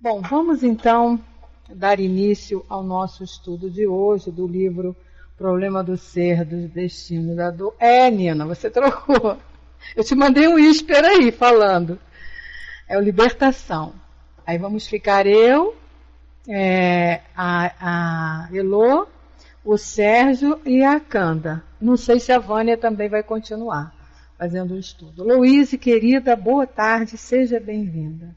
Bom, vamos então dar início ao nosso estudo de hoje do livro Problema do Ser, do Destino da Dor. Nina, você trocou. Eu te mandei um whisper aí falando. É o Libertação. Aí vamos ficar eu, a Elô, o Sérgio e a Canda. Não sei se a Vânia também vai continuar fazendo o estudo. Luíse, querida, boa tarde, seja bem-vinda.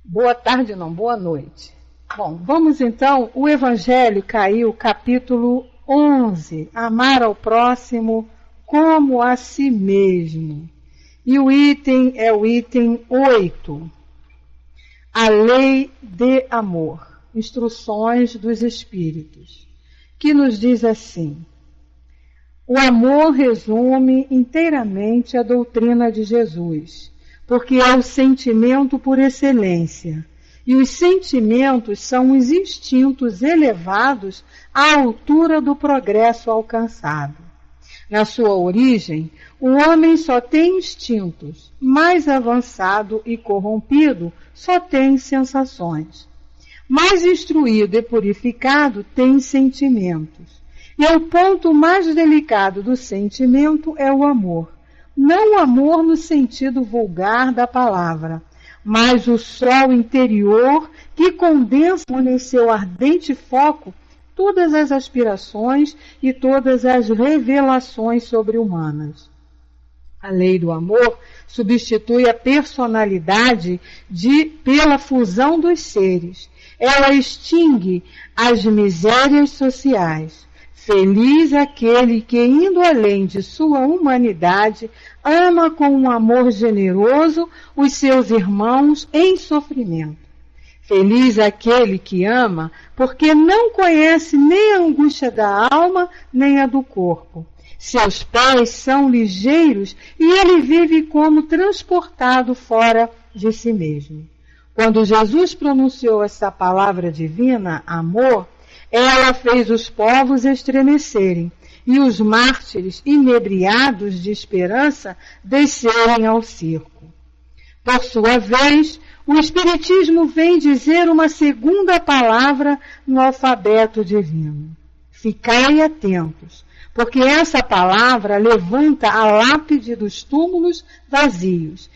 Boa tarde não, boa noite. Bom, vamos então, o Evangelho caiu, capítulo 11, amar ao próximo como a si mesmo. E o item é o item 8, a lei de amor, instruções dos Espíritos, que nos diz assim: o amor resume inteiramente a doutrina de Jesus, porque é o sentimento por excelência, e os sentimentos são os instintos elevados à altura do progresso alcançado. Na sua origem, o homem só tem instintos, mais avançado e corrompido só tem sensações. Mais instruído e purificado tem sentimentos. E o ponto mais delicado do sentimento é o amor. Não o amor no sentido vulgar da palavra, mas o sol interior que condensa em seu ardente foco todas as aspirações e todas as revelações sobre-humanas. A lei do amor substitui a personalidade pela fusão dos seres. Ela extingue as misérias sociais. Feliz aquele que, indo além de sua humanidade, ama com um amor generoso os seus irmãos em sofrimento. Feliz aquele que ama, porque não conhece nem a angústia da alma, nem a do corpo. Seus pés são ligeiros e ele vive como transportado fora de si mesmo. Quando Jesus pronunciou essa palavra divina, amor, ela fez os povos estremecerem e os mártires, inebriados de esperança, descerem ao circo. Por sua vez, o Espiritismo vem dizer uma segunda palavra no alfabeto divino. Ficai atentos, porque essa palavra levanta a lápide dos túmulos vazios.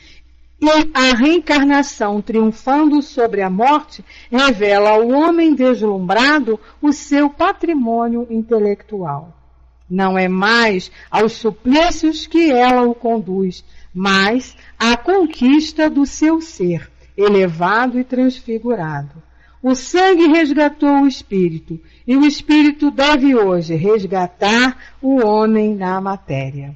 E a reencarnação, triunfando sobre a morte, revela ao homem deslumbrado o seu patrimônio intelectual. Não é mais aos suplícios que ela o conduz, mas à conquista do seu ser, elevado e transfigurado. O sangue resgatou o espírito, e o espírito deve hoje resgatar o homem na matéria.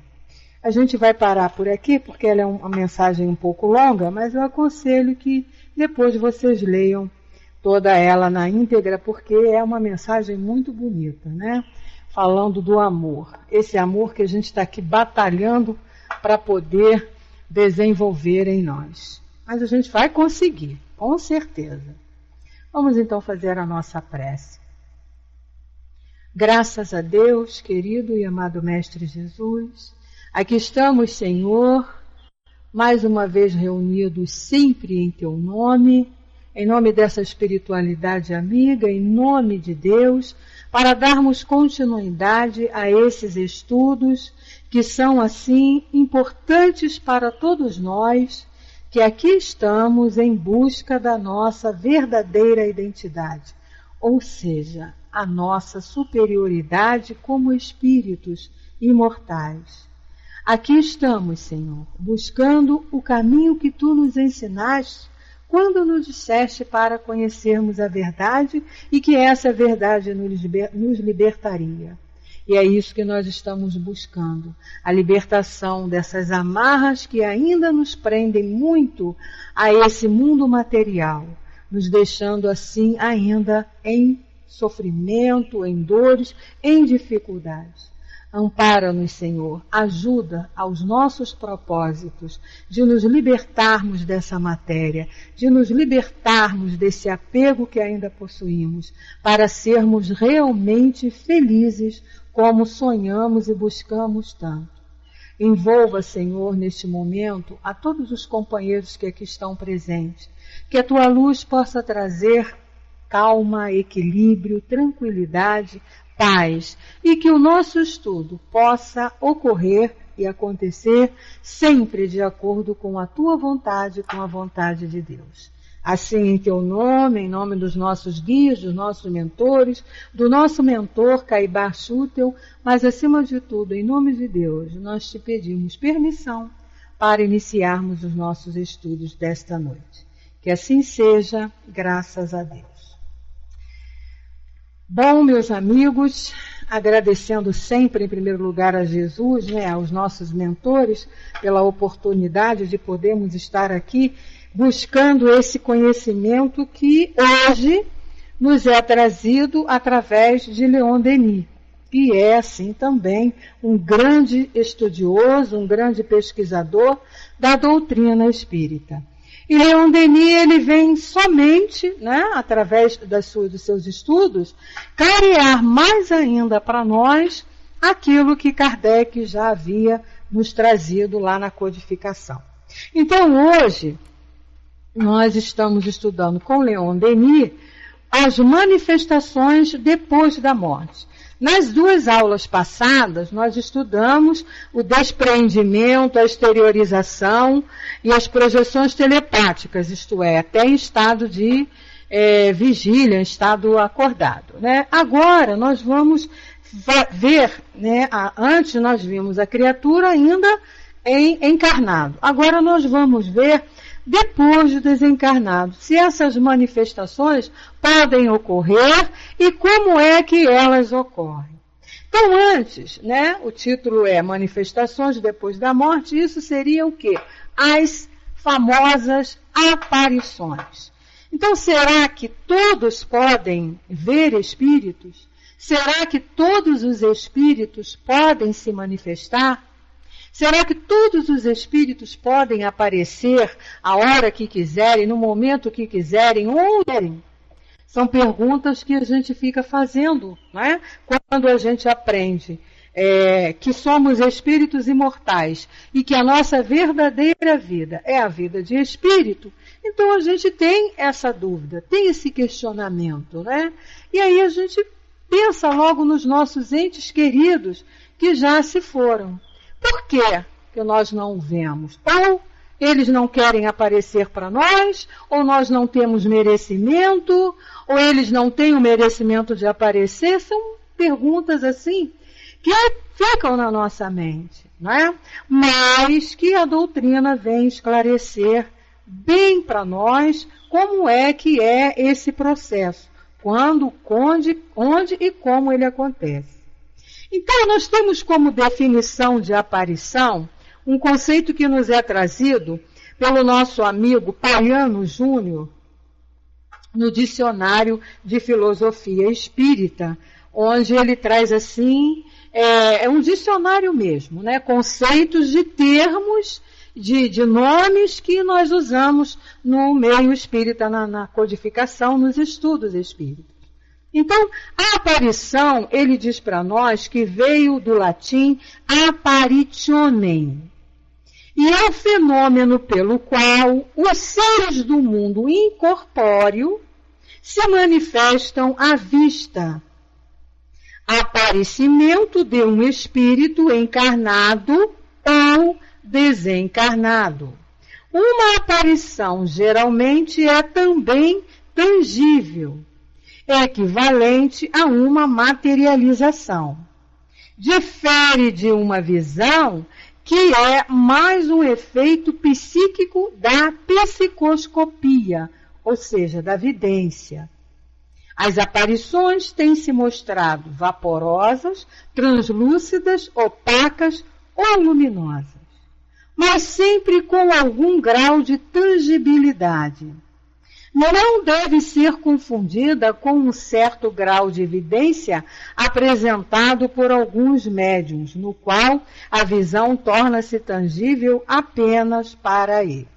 A gente vai parar por aqui, porque ela é uma mensagem um pouco longa, mas eu aconselho que depois vocês leiam toda ela na íntegra, porque é uma mensagem muito bonita, né? Falando do amor. Esse amor que a gente está aqui batalhando para poder desenvolver em nós. Mas a gente vai conseguir, com certeza. Vamos então fazer a nossa prece. Graças a Deus, querido e amado Mestre Jesus, aqui estamos, Senhor, mais uma vez reunidos sempre em Teu nome, em nome dessa espiritualidade amiga, em nome de Deus, para darmos continuidade a esses estudos que são, assim, importantes para todos nós, que aqui estamos em busca da nossa verdadeira identidade, ou seja, a nossa superioridade como espíritos imortais. Aqui estamos, Senhor, buscando o caminho que Tu nos ensinaste quando nos disseste para conhecermos a verdade e que essa verdade nos libertaria. E é isso que nós estamos buscando, a libertação dessas amarras que ainda nos prendem muito a esse mundo material, nos deixando assim ainda em sofrimento, em dores, em dificuldades. Ampara-nos, Senhor, ajuda aos nossos propósitos de nos libertarmos dessa matéria, de nos libertarmos desse apego que ainda possuímos, para sermos realmente felizes como sonhamos e buscamos tanto. Envolva, Senhor, neste momento, a todos os companheiros que aqui estão presentes, que a tua luz possa trazer calma, equilíbrio, tranquilidade, paz, e que o nosso estudo possa ocorrer e acontecer sempre de acordo com a tua vontade, com a vontade de Deus. Assim, em teu nome, em nome dos nossos guias, dos nossos mentores, do nosso mentor, Caibar Schutel, mas acima de tudo, em nome de Deus, nós te pedimos permissão para iniciarmos os nossos estudos desta noite. Que assim seja, graças a Deus. Bom, meus amigos, agradecendo sempre, em primeiro lugar, a Jesus, aos nossos mentores, pela oportunidade de podermos estar aqui buscando esse conhecimento que hoje nos é trazido através de Leon Denis, que é, assim, também um grande estudioso, um grande pesquisador da doutrina espírita. E Leon Denis, ele vem somente, através dos seus estudos, clarear mais ainda para nós aquilo que Kardec já havia nos trazido lá na codificação. Então, hoje, nós estamos estudando com Leon Denis as manifestações depois da morte. Nas duas aulas passadas, nós estudamos o despreendimento, a exteriorização e as projeções telepáticas, isto é, até em estado de vigília, em estado acordado. Agora, nós vamos ver, antes nós vimos a criatura ainda encarnado. Agora nós vamos ver, depois de desencarnado, se essas manifestações podem ocorrer e como é que elas ocorrem. Então, antes, o título é Manifestações depois da morte, isso seria o quê? As famosas aparições. Então, será que todos podem ver espíritos? Será que todos os espíritos podem se manifestar? Será que todos os espíritos podem aparecer a hora que quiserem, no momento que quiserem, onde querem? São perguntas que a gente fica fazendo, quando a gente aprende que somos espíritos imortais e que a nossa verdadeira vida é a vida de espírito. Então a gente tem essa dúvida, tem esse questionamento, E aí a gente pensa logo nos nossos entes queridos que já se foram. Por que nós não o vemos? Ou eles não querem aparecer para nós, ou nós não temos merecimento, ou eles não têm o merecimento de aparecer? São perguntas assim que ficam na nossa mente, mas que a doutrina vem esclarecer bem para nós como é que é esse processo, quando, onde e como ele acontece. Então, nós temos como definição de aparição um conceito que nos é trazido pelo nosso amigo Paiano Júnior no Dicionário de Filosofia Espírita, onde ele traz assim, é um dicionário mesmo, conceitos de termos, de nomes que nós usamos no meio espírita, na codificação, nos estudos espíritas. Então, a aparição, ele diz para nós que veio do latim apparitionem. E é o fenômeno pelo qual os seres do mundo incorpóreo se manifestam à vista. Aparecimento de um espírito encarnado ou desencarnado. Uma aparição geralmente é também tangível, equivalente a uma materialização. Difere de uma visão que é mais um efeito psíquico da psicoscopia, ou seja, da vidência. As aparições têm se mostrado vaporosas, translúcidas, opacas ou luminosas, mas sempre com algum grau de tangibilidade. Não deve ser confundida com um certo grau de evidência apresentado por alguns médiuns, no qual a visão torna-se tangível apenas para eles.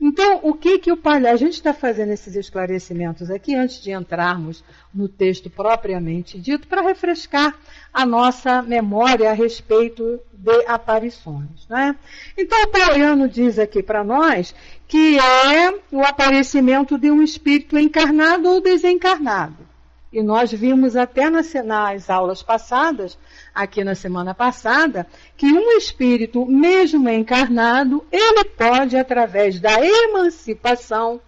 Então, o que o palhaço... A gente está fazendo esses esclarecimentos aqui antes de entrarmos no texto propriamente dito, para refrescar a nossa memória a respeito de aparições. Né? Então, o Pauliano diz aqui para nós que é o aparecimento de um espírito encarnado ou desencarnado. E nós vimos até nas aulas passadas, aqui na semana passada, que um espírito, mesmo encarnado, ele pode, através da emancipação,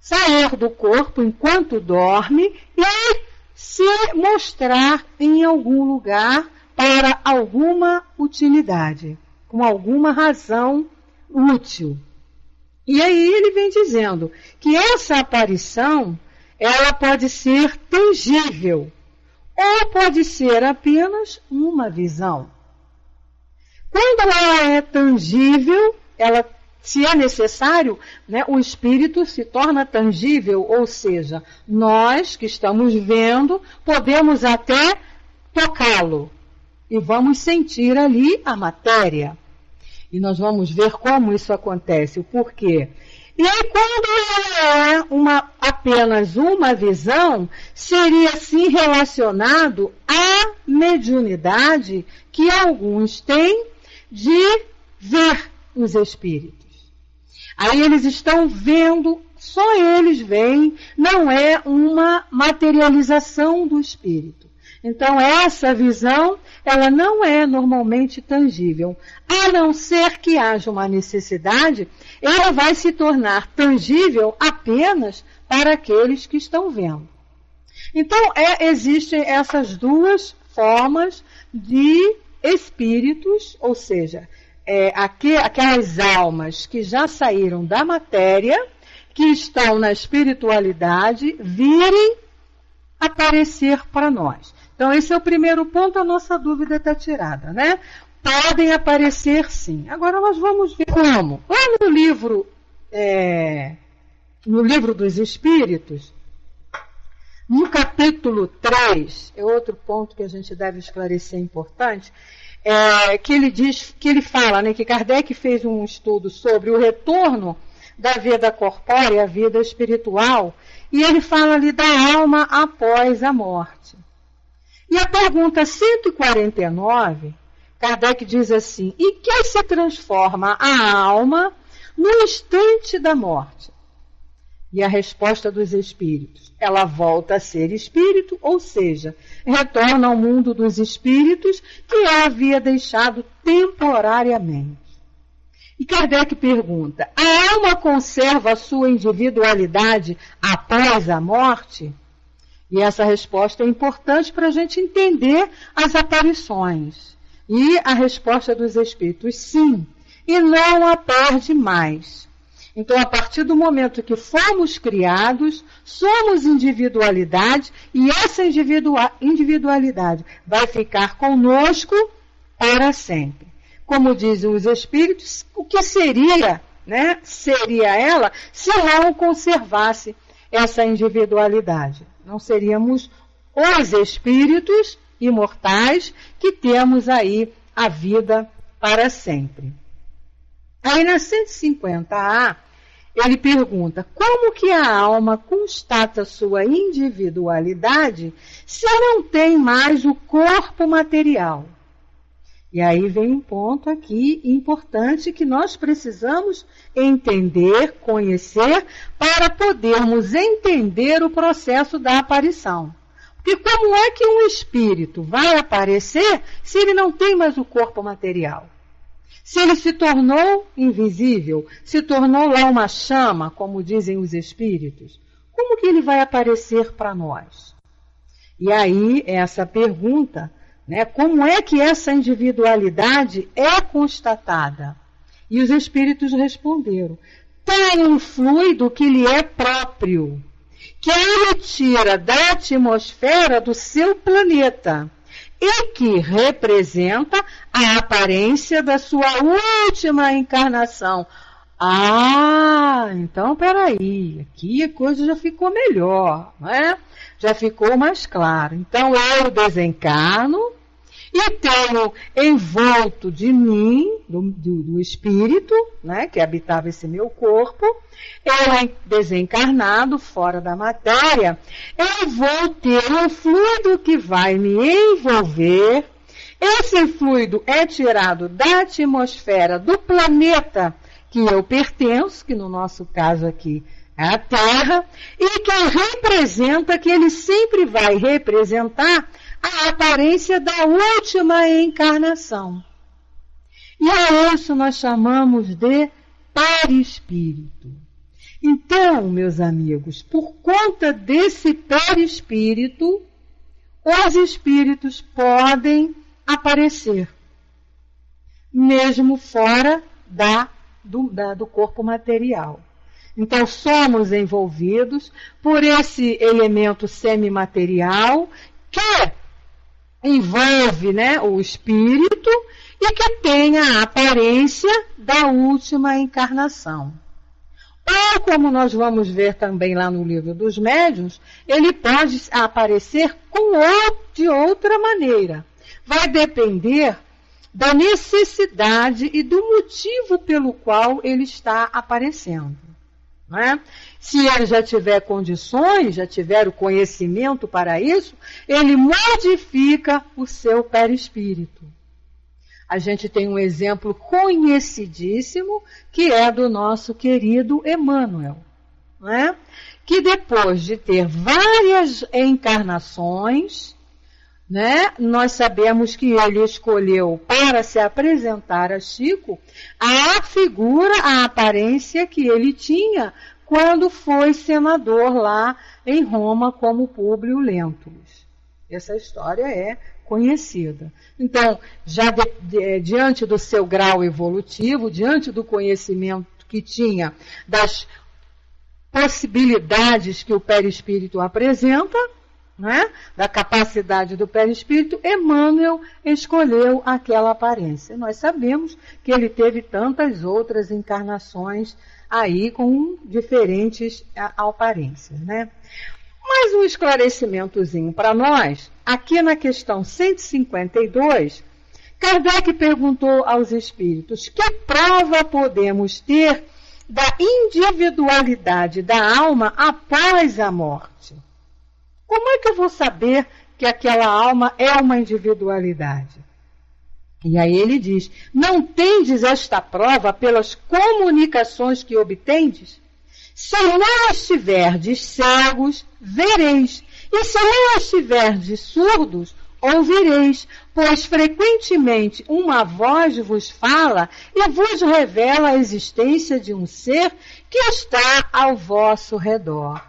sair do corpo enquanto dorme e se mostrar em algum lugar para alguma utilidade, com alguma razão útil. E aí ele vem dizendo que essa aparição, ela pode ser tangível, ou pode ser apenas uma visão. Quando ela é tangível, se é necessário, né, o espírito se torna tangível, ou seja, nós que estamos vendo, podemos até tocá-lo e vamos sentir ali a matéria. E nós vamos ver como isso acontece, o porquê. E aí, quando é apenas uma visão, seria assim relacionado à mediunidade que alguns têm de ver os espíritos. Aí eles estão vendo, só eles veem, não é uma materialização do espírito. Então, essa visão, ela não é normalmente tangível. A não ser que haja uma necessidade, ela vai se tornar tangível apenas para aqueles que estão vendo. Então, existem essas duas formas de espíritos, ou seja, aquelas almas que já saíram da matéria, que estão na espiritualidade, virem aparecer para nós. Então, esse é o primeiro ponto, a nossa dúvida está tirada, né? Podem aparecer sim. Agora nós vamos ver como. Lá no livro dos Espíritos, no capítulo 3, é outro ponto que a gente deve esclarecer importante, que ele fala, né, que Kardec fez um estudo sobre o retorno da vida corpórea à vida espiritual, e ele fala ali da alma após a morte. E a pergunta 149, Kardec diz assim: e que se transforma a alma no instante da morte? E a resposta dos espíritos: ela volta a ser espírito, ou seja, retorna ao mundo dos espíritos que a havia deixado temporariamente. E Kardec pergunta: a alma conserva a sua individualidade após a morte? E essa resposta é importante para a gente entender as aparições. E a resposta dos espíritos: sim, e não a perde mais. Então, a partir do momento que fomos criados, somos individualidade, e essa individualidade vai ficar conosco para sempre. Como dizem os espíritos, o que seria, né, seria ela se não conservasse essa individualidade? Não seríamos os espíritos imortais que temos aí a vida para sempre. Aí na 150A, ele pergunta: como que a alma constata sua individualidade se não tem mais o corpo material? E aí vem um ponto aqui importante que nós precisamos entender, conhecer, para podermos entender o processo da aparição. Porque como é que um espírito vai aparecer se ele não tem mais o corpo material? Se ele se tornou invisível, se tornou lá uma chama, como dizem os espíritos, como que ele vai aparecer para nós? E aí, essa pergunta, né, como é que essa individualidade é constatada? E os espíritos responderam: tem um fluido que lhe é próprio, que ele tira da atmosfera do seu planeta e que representa a aparência da sua última encarnação. Ah, então peraí, aqui a coisa já ficou melhor, né? Já ficou mais claro. Então eu desencarno E tenho envolto de mim, do espírito, né, que habitava esse meu corpo, eu desencarnado, fora da matéria, eu vou ter um fluido que vai me envolver. Esse fluido é tirado da atmosfera do planeta que eu pertenço, que no nosso caso aqui é a Terra, e que representa, que ele sempre vai representar a aparência da última encarnação. E a isso nós chamamos de perispírito. Então, meus amigos, por conta desse perispírito, os espíritos podem aparecer, mesmo fora do corpo material. Então, somos envolvidos por esse elemento semimaterial que envolve, né, o espírito e que tem a aparência da última encarnação. Ou, como nós vamos ver também lá no livro dos médiuns, ele pode aparecer de outra maneira. Vai depender da necessidade e do motivo pelo qual ele está aparecendo. Né? Se ele já tiver condições, já tiver o conhecimento para isso, ele modifica o seu perispírito. A gente tem um exemplo conhecidíssimo, que é do nosso querido Emmanuel, né? Que depois de ter várias encarnações, né, nós sabemos que ele escolheu para se apresentar a Chico a figura, a aparência que ele tinha quando foi senador lá em Roma como Públio Lentulus. Essa história é conhecida. Então, já diante do seu grau evolutivo, diante do conhecimento que tinha das possibilidades que o perispírito apresenta, né, da capacidade do perispírito, Emmanuel escolheu aquela aparência. Nós sabemos que ele teve tantas outras encarnações aí com diferentes aparências, né? Mais um esclarecimentozinho para nós. Aqui na questão 152, Kardec perguntou aos espíritos: que prova podemos ter da individualidade da alma após a morte? Como é que eu vou saber que aquela alma é uma individualidade? E aí ele diz: não tendes esta prova pelas comunicações que obtendes? Se não estiverdes cegos, vereis. E se não estiverdes surdos, ouvireis. Pois frequentemente uma voz vos fala e vos revela a existência de um ser que está ao vosso redor.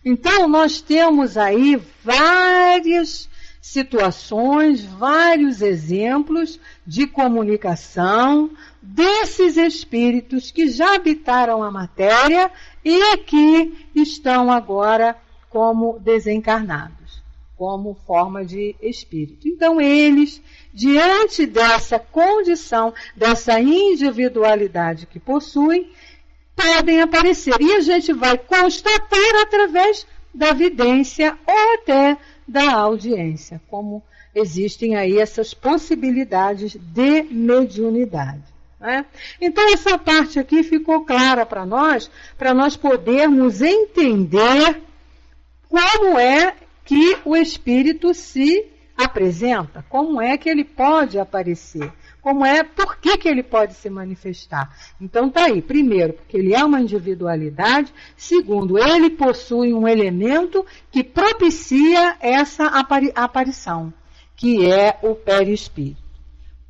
Então, nós temos aí várias situações, vários exemplos de comunicação desses espíritos que já habitaram a matéria e que estão agora como desencarnados, como forma de espírito. Então, eles, diante dessa condição, dessa individualidade que possuem, podem aparecer. E a gente vai constatar através da vidência ou até da audiência, como existem aí essas possibilidades de mediunidade. Né? Então, essa parte aqui ficou clara para nós podermos entender como é que o espírito se apresenta, como é que ele pode aparecer, por que ele pode se manifestar. Então tá aí, primeiro, porque ele é uma individualidade, segundo, ele possui um elemento que propicia essa aparição, que é o perispírito.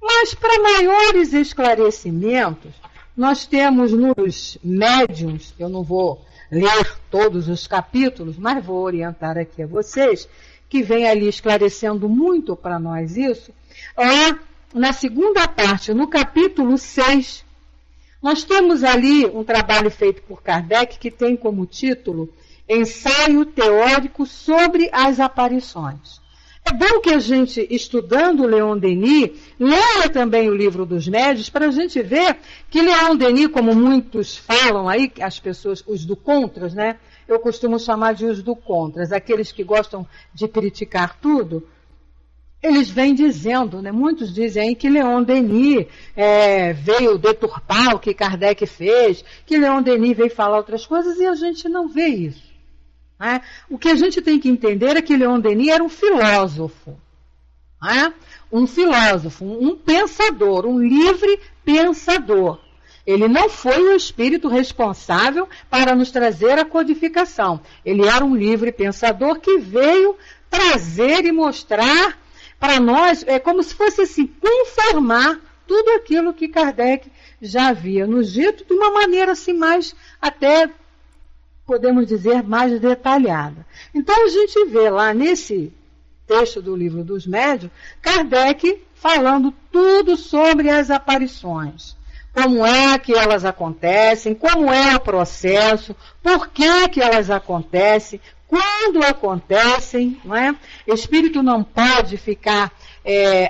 Mas para maiores esclarecimentos, nós temos nos médiuns, eu não vou ler todos os capítulos, mas vou orientar aqui a vocês, que vem ali esclarecendo muito para nós isso, na segunda parte, no capítulo 6, nós temos ali um trabalho feito por Kardec que tem como título Ensaio Teórico sobre as Aparições. É bom que a gente, estudando Leon Denis, leia também o livro dos médiuns para a gente ver que Leon Denis, como muitos falam aí, as pessoas, os do contras, né? Eu costumo chamar de os do contras, aqueles que gostam de criticar tudo. eles vêm dizendo, né, muitos dizem aí que Leon Denis veio deturpar o que Kardec fez, que Leon Denis veio falar outras coisas, e a gente não vê isso. Né? O que a gente tem que entender é que Leon Denis era um filósofo. Né? Um filósofo, um pensador, um livre pensador. Ele não foi o espírito responsável para nos trazer a codificação. Ele era um livre pensador que veio trazer e mostrar para nós, é como se fosse assim, confirmar tudo aquilo que Kardec já havia nos dito de uma maneira assim mais, até podemos dizer, mais detalhada. Então a gente vê lá nesse texto do Livro dos Médiuns, Kardec falando tudo sobre as aparições. Como é que elas acontecem, como é o processo, por que elas acontecem, quando acontecem, não é? Espírito não pode ficar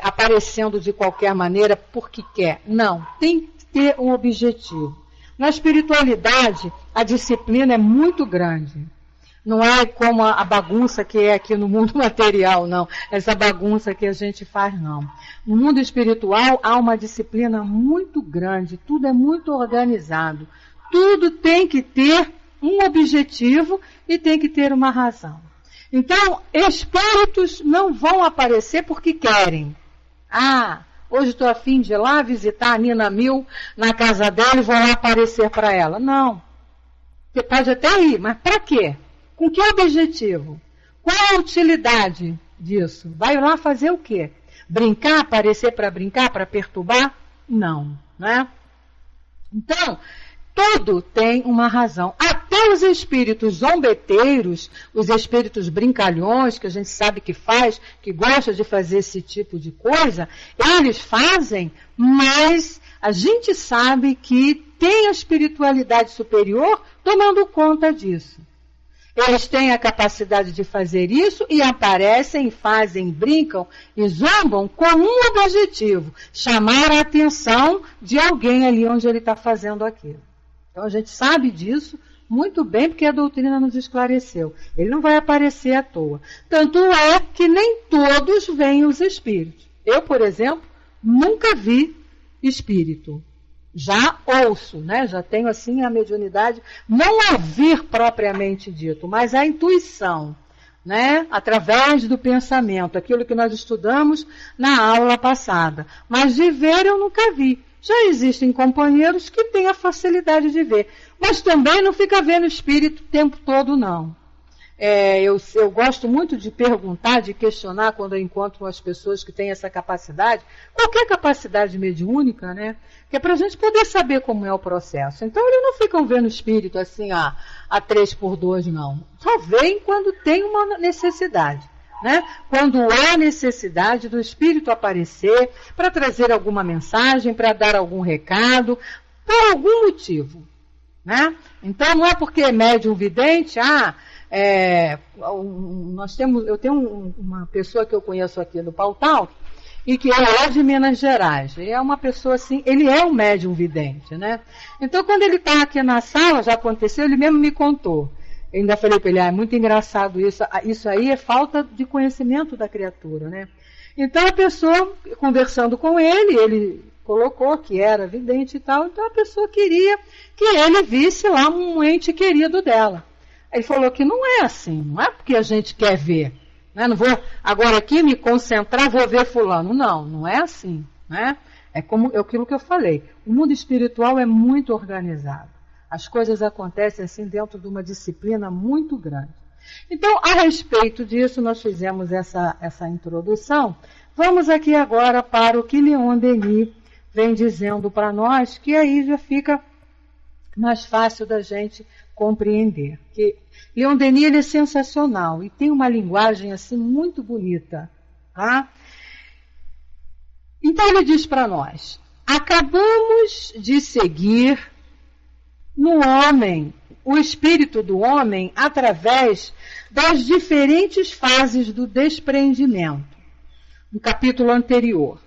aparecendo de qualquer maneira porque quer. Não, tem que ter um objetivo. Na espiritualidade, a disciplina é muito grande. Não é como a bagunça que é aqui no mundo material, não. Essa bagunça que a gente faz, não. No mundo espiritual, há uma disciplina muito grande, tudo é muito organizado. Tudo tem que ter um objetivo e tem que ter uma razão. Então, espíritos não vão aparecer porque querem. Hoje estou a fim de ir lá visitar a Nina Mil na casa dela e vou lá aparecer para ela. Não. Você pode até ir, mas para quê? Com que objetivo? Qual a utilidade disso? Vai lá fazer o quê? Brincar, aparecer para brincar, para perturbar? Não, né? Então, tudo tem uma razão. Até os espíritos zombeteiros, os espíritos brincalhões, que a gente sabe que faz, que gosta de fazer esse tipo de coisa, eles fazem, mas a gente sabe que tem a espiritualidade superior tomando conta disso. Eles têm a capacidade de fazer isso e aparecem, fazem, brincam e zombam com um objetivo, chamar a atenção de alguém ali onde ele está fazendo aquilo. Então a gente sabe disso muito bem porque a doutrina nos esclareceu. Ele não vai aparecer à toa. Tanto é que nem todos veem os espíritos. Eu, por exemplo, nunca vi espírito. Já ouço, né? Já tenho assim a mediunidade, não a vir propriamente dito, mas a intuição, né? Através do pensamento, aquilo que nós estudamos na aula passada. Mas de ver eu nunca vi. Já existem companheiros que têm a facilidade de ver, mas também não fica vendo espírito o tempo todo, não. Eu gosto muito de perguntar, de questionar quando eu encontro as pessoas que têm essa capacidade, qualquer capacidade mediúnica, né? Que é para a gente poder saber como é o processo. Então eles não ficam vendo espírito assim a 3x2, não. Só veem quando tem uma necessidade. Né? Quando há necessidade do espírito aparecer para trazer alguma mensagem, para dar algum recado, por algum motivo. Né? Então não é porque é médium vidente, eu tenho uma pessoa que eu conheço aqui do Pautal, e que é de Minas Gerais. Ele é uma pessoa assim, ele é um médium vidente, né? Então quando ele está aqui na sala, já aconteceu, ele mesmo me contou. Eu ainda falei para ele, é muito engraçado isso aí é falta de conhecimento da criatura, né? Então a pessoa, conversando com ele colocou que era vidente e tal, então a pessoa queria que ele visse lá um ente querido dela. Ele falou que não é assim, não é porque a gente quer ver, né? Não vou agora aqui me concentrar, vou ver fulano. Não é assim, né? É como aquilo que eu falei, o mundo espiritual é muito organizado. As coisas acontecem assim dentro de uma disciplina muito grande. Então, a respeito disso, nós fizemos essa introdução. Vamos aqui agora para o que Leon Denis vem dizendo para nós, que aí já fica mais fácil da gente compreender. Que Leon Denis ele é sensacional e tem uma linguagem assim muito bonita. Tá? Então ele diz para nós, acabamos de seguir no homem, o espírito do homem, através das diferentes fases do despreendimento, no capítulo anterior.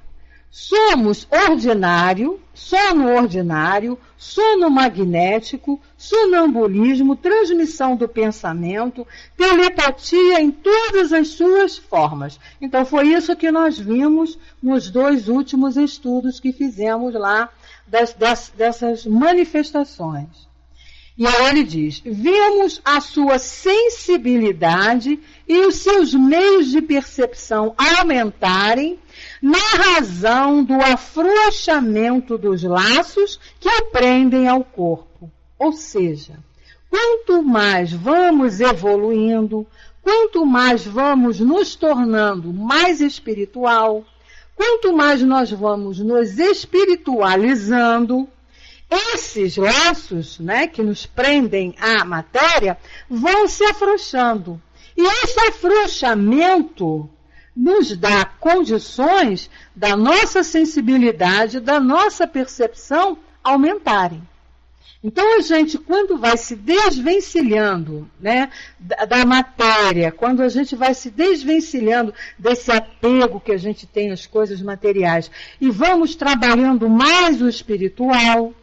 Somos ordinário, sono ordinário, sono magnético, sonambulismo, transmissão do pensamento, telepatia em todas as suas formas. Então foi isso que nós vimos nos 2 últimos estudos que fizemos lá dessas manifestações. E aí ele diz, vimos a sua sensibilidade e os seus meios de percepção aumentarem na razão do afrouxamento dos laços que o prendem ao corpo. Ou seja, quanto mais vamos evoluindo, quanto mais vamos nos tornando mais espiritual, quanto mais nós vamos nos espiritualizando, esses laços, né, que nos prendem à matéria vão se afrouxando. E esse afrouxamento nos dá condições da nossa sensibilidade, da nossa percepção aumentarem. Então a gente, quando vai se desvencilhando, né, da matéria, quando a gente vai se desvencilhando desse apego que a gente tem às coisas materiais e vamos trabalhando mais o espiritual,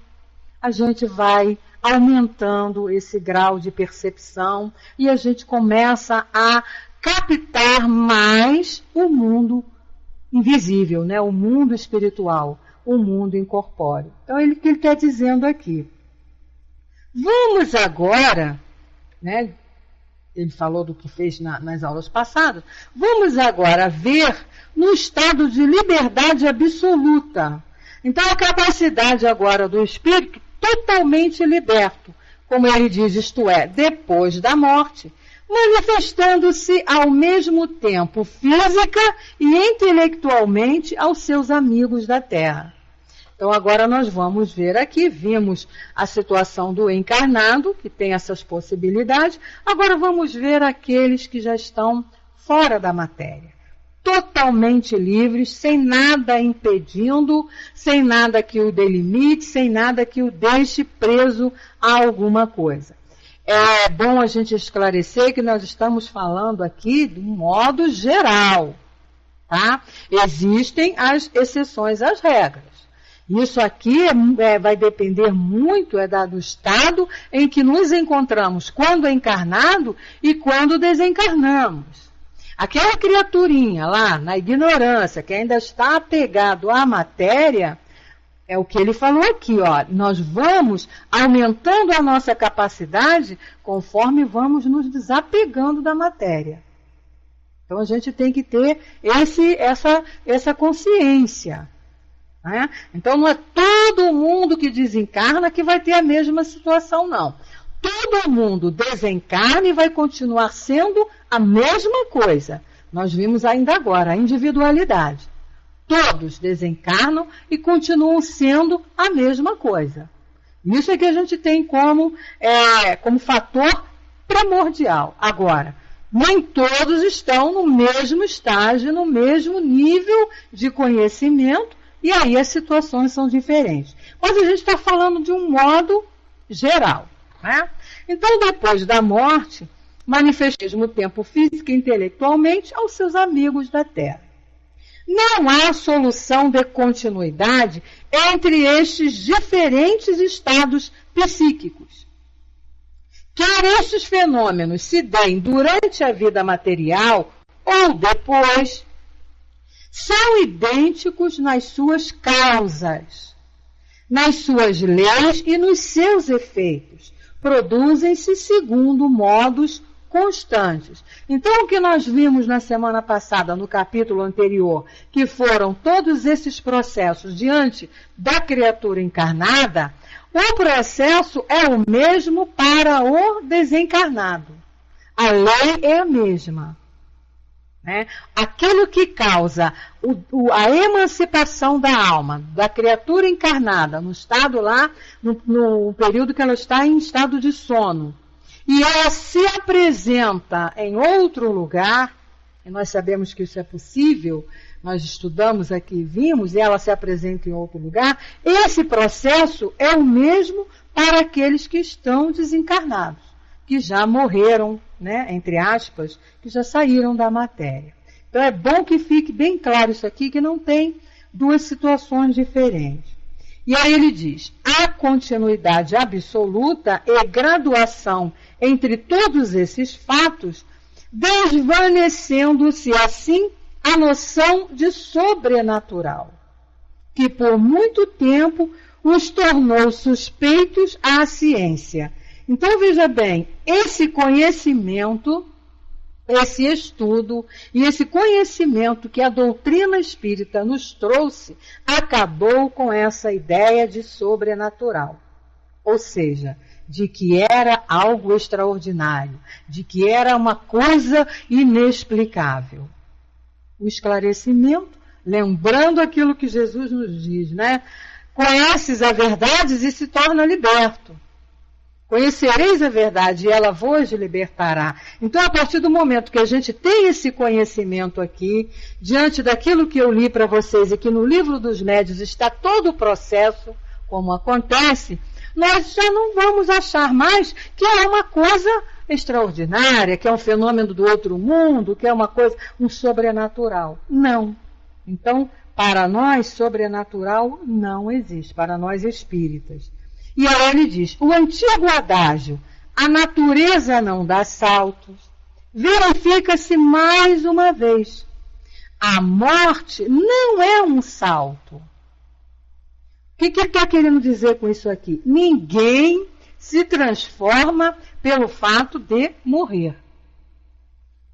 a gente vai aumentando esse grau de percepção e a gente começa a captar mais o mundo invisível, né? O mundo espiritual, o mundo incorpóreo. Então, o que ele está dizendo aqui? Vamos agora, né? Ele falou do que fez nas aulas passadas, vamos agora ver no estado de liberdade absoluta. Então, a capacidade agora do espírito totalmente liberto, como ele diz, isto é, depois da morte, manifestando-se ao mesmo tempo física e intelectualmente aos seus amigos da Terra. Então agora nós vamos ver aqui, vimos a situação do encarnado, que tem essas possibilidades, agora vamos ver aqueles que já estão fora da matéria. Totalmente livres, sem nada impedindo, sem nada que o delimite, sem nada que o deixe preso a alguma coisa. É bom a gente esclarecer que nós estamos falando aqui de um modo geral, tá? Existem as exceções às regras. Isso aqui vai depender muito do estado em que nos encontramos quando encarnado e quando desencarnamos. Aquela criaturinha lá, na ignorância, que ainda está apegado à matéria, é o que ele falou aqui, ó. Nós vamos aumentando a nossa capacidade conforme vamos nos desapegando da matéria. Então a gente tem que ter essa consciência. Né? Então não é todo mundo que desencarna que vai ter a mesma situação, não. Todo mundo desencarna e vai continuar sendo a mesma coisa. Nós vimos ainda agora a individualidade. Todos desencarnam e continuam sendo a mesma coisa. Isso é que a gente tem como fator primordial. Agora, nem todos estão no mesmo estágio, no mesmo nível de conhecimento, e aí as situações são diferentes. Mas a gente está falando de um modo geral. Né? Então, depois da morte, manifesta ao mesmo tempo física e intelectualmente aos seus amigos da Terra. Não há solução de continuidade entre estes diferentes estados psíquicos. Quer estes fenômenos se deem durante a vida material ou depois, são idênticos nas suas causas, nas suas leis e nos seus efeitos. Produzem-se segundo modos constantes. Então, o que nós vimos na semana passada, no capítulo anterior, que foram todos esses processos diante da criatura encarnada, o processo é o mesmo para o desencarnado. A lei é a mesma. Né? Aquilo que causa a emancipação da alma, da criatura encarnada, no estado lá, no período que ela está em estado de sono, e ela se apresenta em outro lugar, e nós sabemos que isso é possível, nós estudamos aqui e vimos, e ela se apresenta em outro lugar, esse processo é o mesmo para aqueles que estão desencarnados, que já morreram, né, entre aspas, que já saíram da matéria. Então é bom que fique bem claro isso aqui, que não tem duas situações diferentes. E aí ele diz, a continuidade absoluta e graduação entre todos esses fatos, desvanecendo-se assim a noção de sobrenatural, que por muito tempo os tornou suspeitos à ciência. Então veja bem, esse conhecimento, esse estudo e esse conhecimento que a doutrina espírita nos trouxe, acabou com essa ideia de sobrenatural. Ou seja, de que era algo extraordinário, de que era uma coisa inexplicável. O esclarecimento, lembrando aquilo que Jesus nos diz, né? Conheces a verdade e se torna liberto. Conhecereis a verdade e ela vos libertará. Então, a partir do momento que a gente tem esse conhecimento aqui, diante daquilo que eu li para vocês e que no livro dos médiuns está todo o processo, como acontece, nós já não vamos achar mais que é uma coisa extraordinária, que é um fenômeno do outro mundo, que é uma coisa, um sobrenatural. Não. Então, para nós, sobrenatural não existe, para nós espíritas. E aí ele diz, o antigo adágio, a natureza não dá saltos, verifica-se mais uma vez. A morte não é um salto. O que ele está querendo dizer com isso aqui? Ninguém se transforma pelo fato de morrer.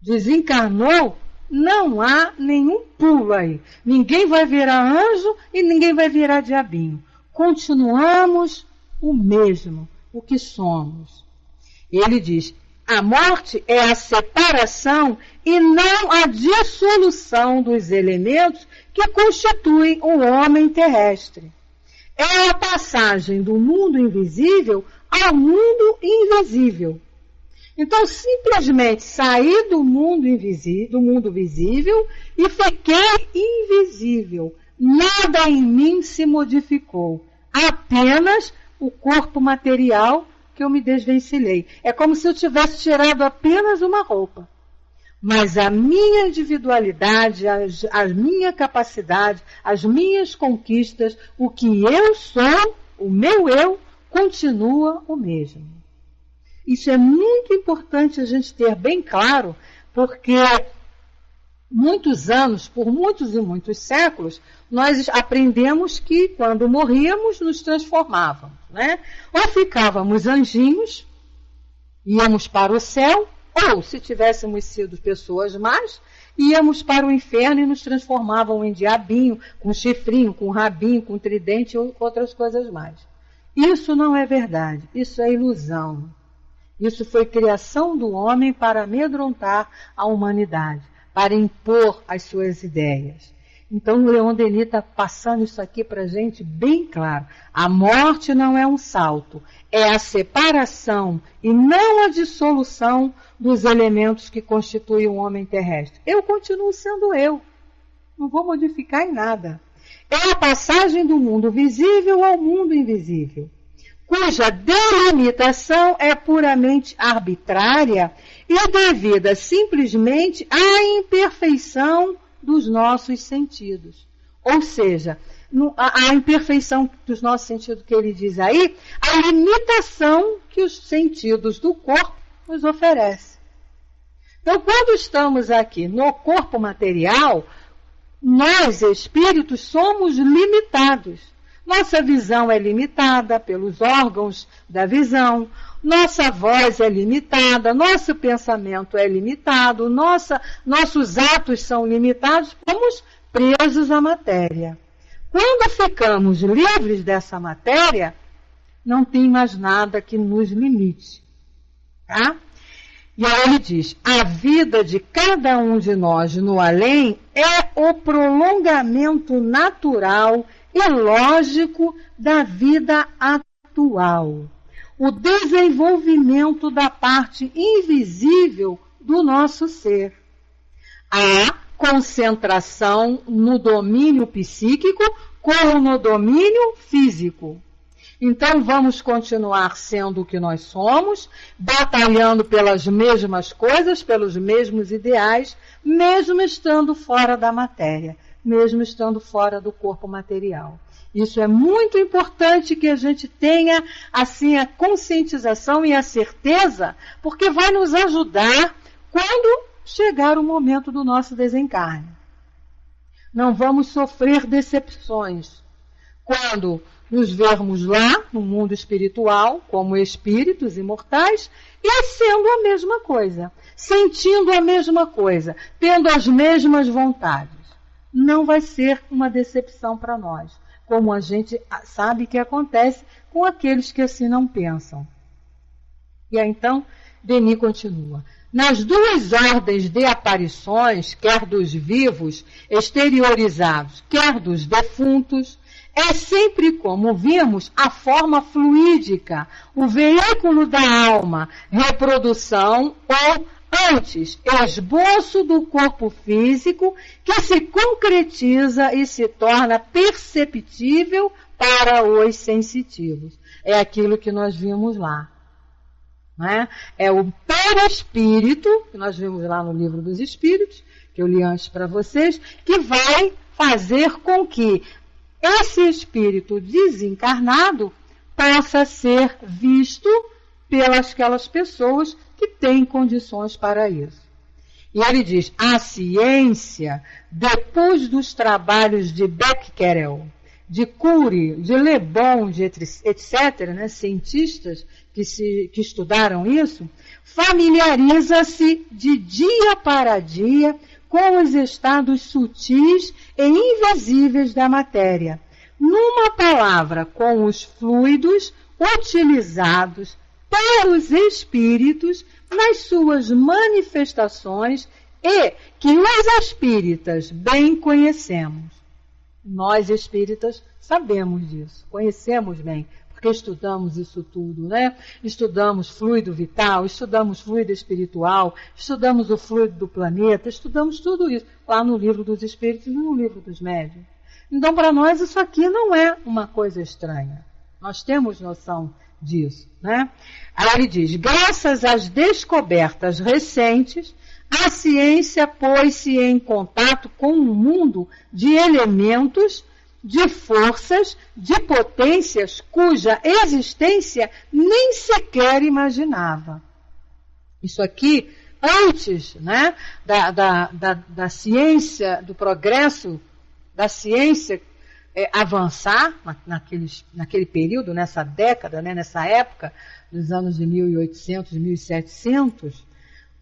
Desencarnou, não há nenhum pulo aí. Ninguém vai virar anjo e ninguém vai virar diabinho. Continuamos o mesmo, o que somos. Ele diz, a morte é a separação e não a dissolução dos elementos que constituem o homem terrestre. É a passagem do mundo invisível ao mundo invisível. Então, simplesmente saí do mundo visível e fiquei invisível. Nada em mim se modificou. Apenas o corpo material que eu me desvencilhei. É como se eu tivesse tirado apenas uma roupa. Mas a minha individualidade, a minha capacidade, as minhas conquistas, o que eu sou, o meu eu, continua o mesmo. Isso é muito importante a gente ter bem claro, porque muitos anos, por muitos e muitos séculos, nós aprendemos que quando morríamos nos transformávamos, né? Ou ficávamos anjinhos, íamos para o céu, ou se tivéssemos sido pessoas más, íamos para o inferno e nos transformavam em diabinho, com chifrinho, com rabinho, com tridente ou outras coisas mais. Isso não é verdade, isso é ilusão. Isso foi criação do homem para amedrontar a humanidade, para impor as suas ideias. Então, o Leon Denis está passando isso aqui para a gente bem claro. A morte não é um salto, é a separação e não a dissolução dos elementos que constituem o homem terrestre. Eu continuo sendo eu, não vou modificar em nada. É a passagem do mundo visível ao mundo invisível, cuja delimitação é puramente arbitrária e devida simplesmente à imperfeição dos nossos sentidos. Ou seja, a imperfeição dos nossos sentidos que ele diz aí, a limitação que os sentidos do corpo nos oferecem. Então, quando estamos aqui no corpo material, nós, espíritos, somos limitados. Nossa visão é limitada pelos órgãos da visão, nossa voz é limitada, nosso pensamento é limitado, nossos atos são limitados, estamos presos à matéria. Quando ficamos livres dessa matéria, não tem mais nada que nos limite. Tá? E aí ele diz, a vida de cada um de nós no além é o prolongamento natural e lógico da vida atual. O desenvolvimento da parte invisível do nosso ser. A concentração no domínio psíquico como no domínio físico. Então vamos continuar sendo o que nós somos, batalhando pelas mesmas coisas, pelos mesmos ideais, mesmo estando fora da matéria. mesmo estando fora do corpo material. Isso é muito importante que a gente tenha assim a conscientização e a certeza, porque vai nos ajudar quando chegar o momento do nosso desencarne. Não vamos sofrer decepções quando nos vermos lá no mundo espiritual como espíritos imortais e sendo a mesma coisa, sentindo a mesma coisa, tendo as mesmas vontades. Não vai ser uma decepção para nós, como a gente sabe que acontece com aqueles que assim não pensam. E aí então, Denis continua. Nas duas ordens de aparições, quer dos vivos exteriorizados, quer dos defuntos, é sempre como vimos a forma fluídica, o veículo da alma, reprodução ou, antes, esboço do corpo físico que se concretiza e se torna perceptível para os sensitivos. É aquilo que nós vimos lá. Né? É o perispírito, que nós vimos lá no Livro dos Espíritos, que eu li antes para vocês, que vai fazer com que esse espírito desencarnado possa ser visto pelas aquelas pessoas que têm condições para isso. E ele diz, a ciência, depois dos trabalhos de Becquerel, de Curie, de Le Bon, de etc., né, cientistas que estudaram isso, familiariza-se de dia para dia com os estados sutis e invisíveis da matéria. Numa palavra, com os fluidos utilizados pelos espíritos nas suas manifestações e que os espíritas bem conhecemos. Nós espíritas sabemos disso, conhecemos bem, porque estudamos isso tudo, né? Estudamos fluido vital, estudamos fluido espiritual, estudamos o fluido do planeta, estudamos tudo isso lá no Livro dos Espíritos e no Livro dos Médiuns. Então, para nós, isso aqui não é uma coisa estranha. Nós temos noção disso, né? Aí ele diz, graças às descobertas recentes, a ciência pôs-se em contato com um mundo de elementos, de forças, de potências cuja existência nem sequer imaginava. Isso aqui, antes, né, da ciência, do progresso da ciência avançar naquele período, nessa década, né, nessa época, dos anos de 1800, 1700,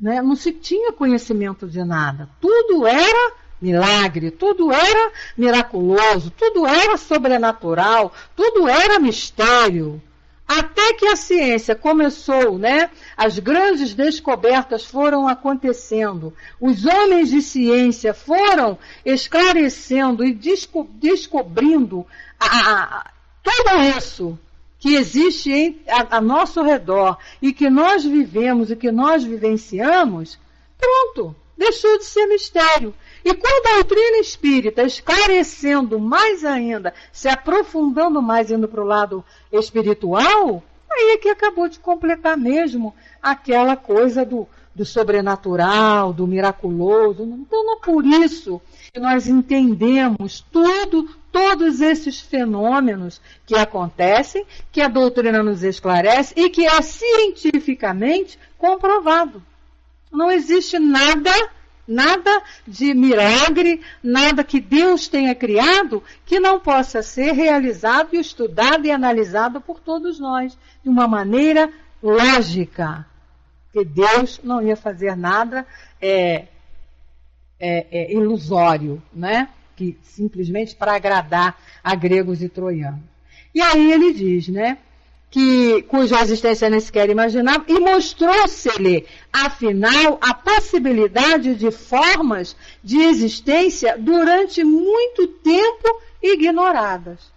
né, não se tinha conhecimento de nada. Tudo era milagre, tudo era miraculoso, tudo era sobrenatural, tudo era mistério. Até que a ciência começou, né, as grandes descobertas foram acontecendo, os homens de ciência foram esclarecendo e descobrindo tudo isso que existe a nosso redor e que nós vivemos e que nós vivenciamos, pronto, deixou de ser mistério. E com a doutrina espírita esclarecendo mais ainda, se aprofundando mais, indo para o lado espiritual, aí é que acabou de completar mesmo aquela coisa do sobrenatural, do miraculoso. Então não é por isso que nós entendemos todos esses fenômenos que acontecem, que a doutrina nos esclarece e que é cientificamente comprovado. Não existe nada de milagre, nada que Deus tenha criado que não possa ser realizado e estudado e analisado por todos nós de uma maneira lógica. Porque Deus não ia fazer nada ilusório, né? Que simplesmente para agradar a gregos e troianos. E aí ele diz, né? Cuja existência nem sequer imaginava, e mostrou-se-lhe, afinal, a possibilidade de formas de existência durante muito tempo ignoradas.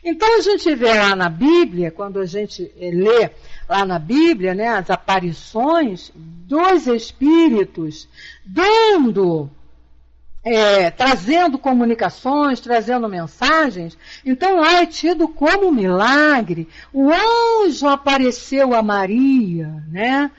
Então a gente vê lá na Bíblia, quando a gente lê lá na Bíblia, né, as aparições dos Espíritos, trazendo comunicações, trazendo mensagens, então lá é tido como milagre. O anjo apareceu a Maria, né?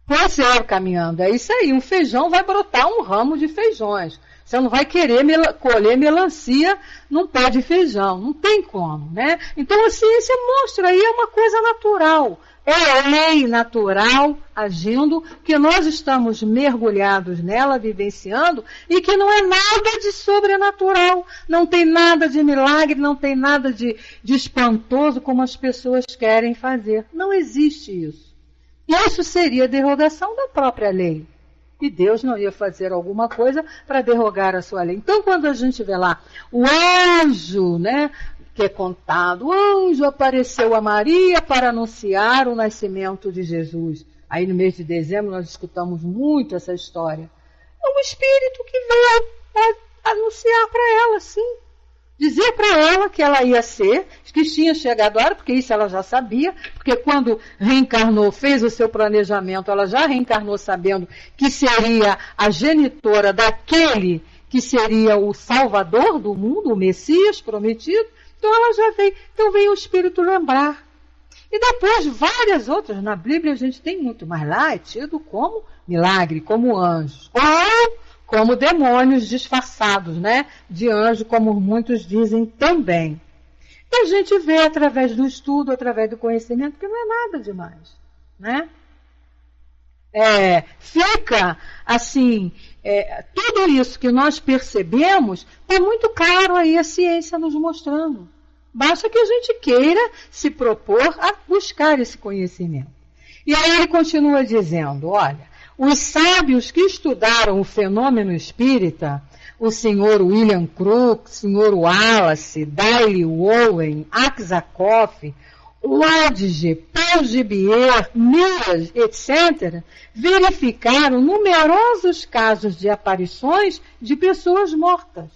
Pois caminhando, é isso aí, um feijão vai brotar um ramo de feijões. Você não vai querer colher melancia num pé de feijão. Não tem como, né? Então a ciência mostra aí uma coisa natural. É a lei natural agindo, que nós estamos mergulhados nela, vivenciando, e que não é nada de sobrenatural. Não tem nada de milagre, não tem nada de espantoso como as pessoas querem fazer. Não existe isso. Isso seria derrogação da própria lei. E Deus não ia fazer alguma coisa para derrogar a sua lei. Então, quando a gente vê lá o anjo, né, que é contado, o anjo apareceu a Maria para anunciar o nascimento de Jesus. Aí no mês de dezembro nós escutamos muito essa história. É um espírito que veio anunciar para ela, sim. Dizer para ela que ela ia ser, que tinha chegado a hora, porque isso ela já sabia, porque quando reencarnou, fez o seu planejamento, ela já reencarnou sabendo que seria a genitora daquele que seria o salvador do mundo, o Messias prometido. Então ela já veio. Então veio o Espírito lembrar. E depois várias outras. Na Bíblia a gente tem muito, mas lá é tido como milagre, como anjos. Ou como demônios disfarçados, né? De anjo, como muitos dizem também. E a gente vê através do estudo, através do conhecimento, que não é nada demais, né? Fica assim, tudo isso que nós percebemos, está muito claro aí a ciência nos mostrando. Basta que a gente queira se propor a buscar esse conhecimento. E aí ele continua dizendo, olha, os sábios que estudaram o fenômeno espírita, o senhor William Crookes, o senhor Wallace, Daley Owen, Aksakoff, Lodge, Paul Gibier, Miras, etc., verificaram numerosos casos de aparições de pessoas mortas.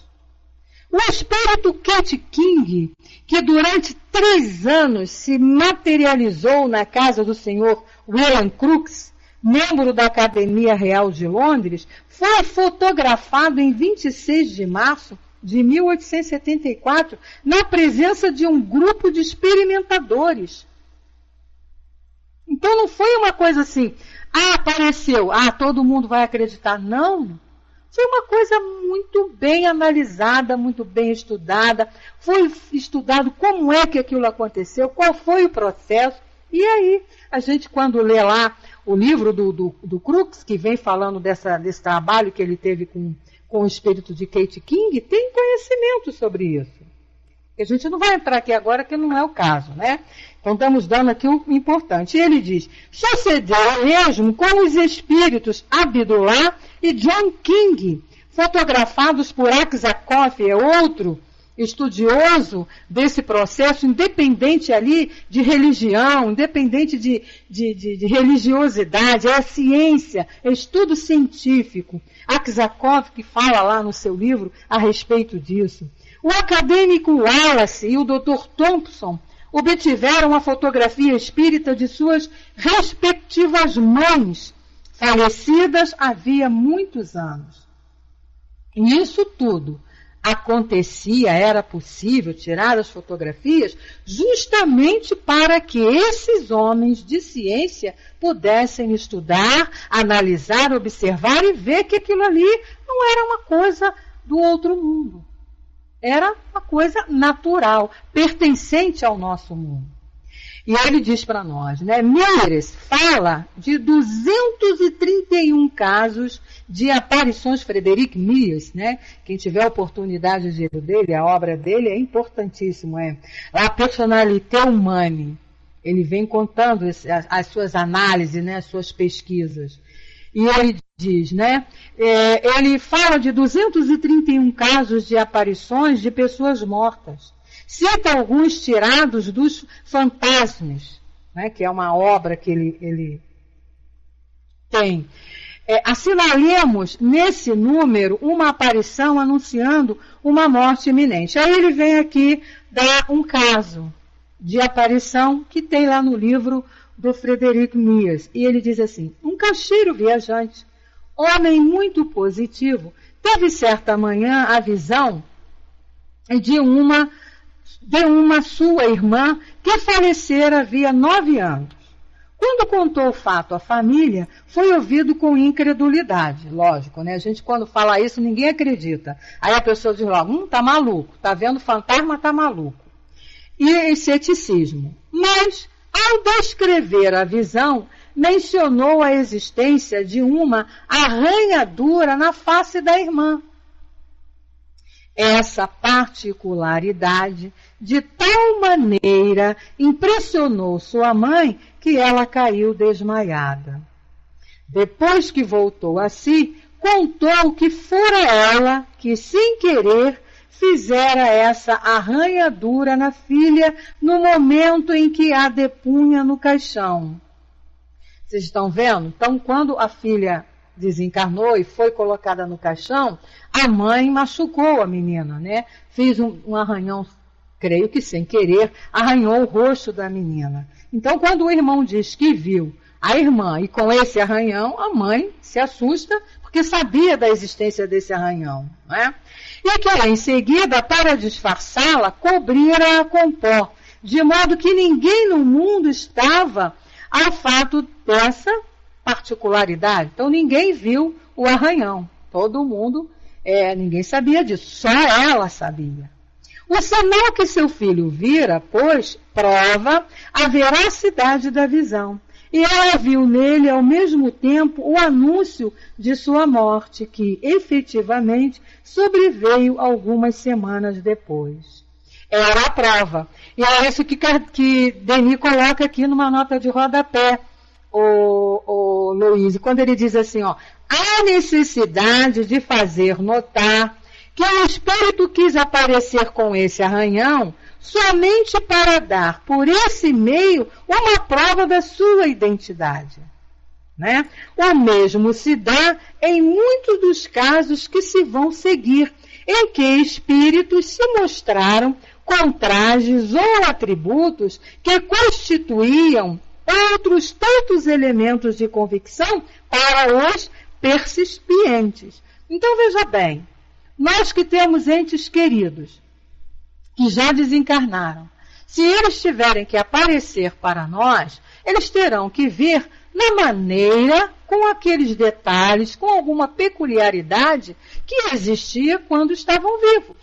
O espírito Kate King, que durante 3 anos se materializou na casa do senhor William Crookes, membro da Academia Real de Londres, foi fotografado em 26 de março de 1874, na presença de um grupo de experimentadores. Então não foi uma coisa assim, apareceu, todo mundo vai acreditar. Não. Foi uma coisa muito bem analisada, muito bem estudada. Foi estudado como é que aquilo aconteceu, qual foi o processo. E aí, a gente quando lê lá o livro do Crookes, que vem falando desse trabalho que ele teve com o espírito de Kate King, tem conhecimento sobre isso. A gente não vai entrar aqui agora, que não é o caso, né? Então estamos dando aqui o importante. E ele diz, sucedeu mesmo com os espíritos Abdullah e John King, fotografados por Aksakoff, é outro estudioso desse processo, independente ali de religião, independente de religiosidade, é a ciência, é estudo científico. Aksakoff, que fala lá no seu livro a respeito disso. O acadêmico Wallace e o Dr. Thompson obtiveram a fotografia espírita de suas respectivas mães, falecidas havia muitos anos. E isso tudo acontecia, era possível tirar as fotografias justamente para que esses homens de ciência pudessem estudar, analisar, observar e ver que aquilo ali não era uma coisa do outro mundo. Era uma coisa natural, pertencente ao nosso mundo. E ele diz para nós, né? Mieres fala de 231 casos de aparições, Frederic Mieres, né? Quem tiver a oportunidade de ler dele, a obra dele é importantíssimo, A Personnalité Humane. Ele vem contando as suas análises, né? As suas pesquisas. E ele diz, né? Ele fala de 231 casos de aparições de pessoas mortas. Cita alguns tirados dos Fantasmas, né, que é uma obra que ele tem. Assinalemos nesse número uma aparição anunciando uma morte iminente. Aí ele vem aqui dar um caso de aparição que tem lá no livro do Frederic Mieres. E ele diz assim, um caixeiro viajante, homem muito positivo, teve certa manhã a visão de uma sua irmã que falecera havia 9 anos. quando contou o fato à família, foi ouvido com incredulidade. Lógico, né? A gente quando fala isso, ninguém acredita. Aí a pessoa diz logo, tá maluco, tá vendo fantasma, tá maluco. E ceticismo. Mas, ao descrever a visão, mencionou a existência de uma arranhadura na face da irmã. Essa particularidade de tal maneira impressionou sua mãe que ela caiu desmaiada. Depois que voltou a si, contou que fora ela que, sem querer, fizera essa arranhadura na filha no momento em que a depunha no caixão. Vocês estão vendo? Então, quando a filha desencarnou e foi colocada no caixão, a mãe machucou a menina, né? Fez um arranhão, creio que sem querer, arranhou o rosto da menina. Então, quando o irmão diz que viu a irmã e com esse arranhão, a mãe se assusta porque sabia da existência desse arranhão, né? E que ela, em seguida, para disfarçá-la, cobrira com pó, de modo que ninguém no mundo estava ao fato dessa particularidade. Então, ninguém viu o arranhão. Todo mundo, ninguém sabia disso, só ela sabia. O sinal que seu filho vira, pois, prova a veracidade da visão. E ela viu nele, ao mesmo tempo, o anúncio de sua morte, que, efetivamente, sobreveio algumas semanas depois. Era a prova. E é isso que Denis coloca aqui numa nota de rodapé, o Luiz, quando ele diz assim, ó, há necessidade de fazer notar que o espírito quis aparecer com esse arranhão somente para dar, por esse meio, uma prova da sua identidade. Né? O mesmo se dá em muitos dos casos que se vão seguir, em que espíritos se mostraram com trajes ou atributos que constituíam outros tantos elementos de convicção para os persistientes. Então, veja bem, nós que temos entes queridos, que já desencarnaram, se eles tiverem que aparecer para nós, eles terão que vir na maneira, com aqueles detalhes, com alguma peculiaridade que existia quando estavam vivos.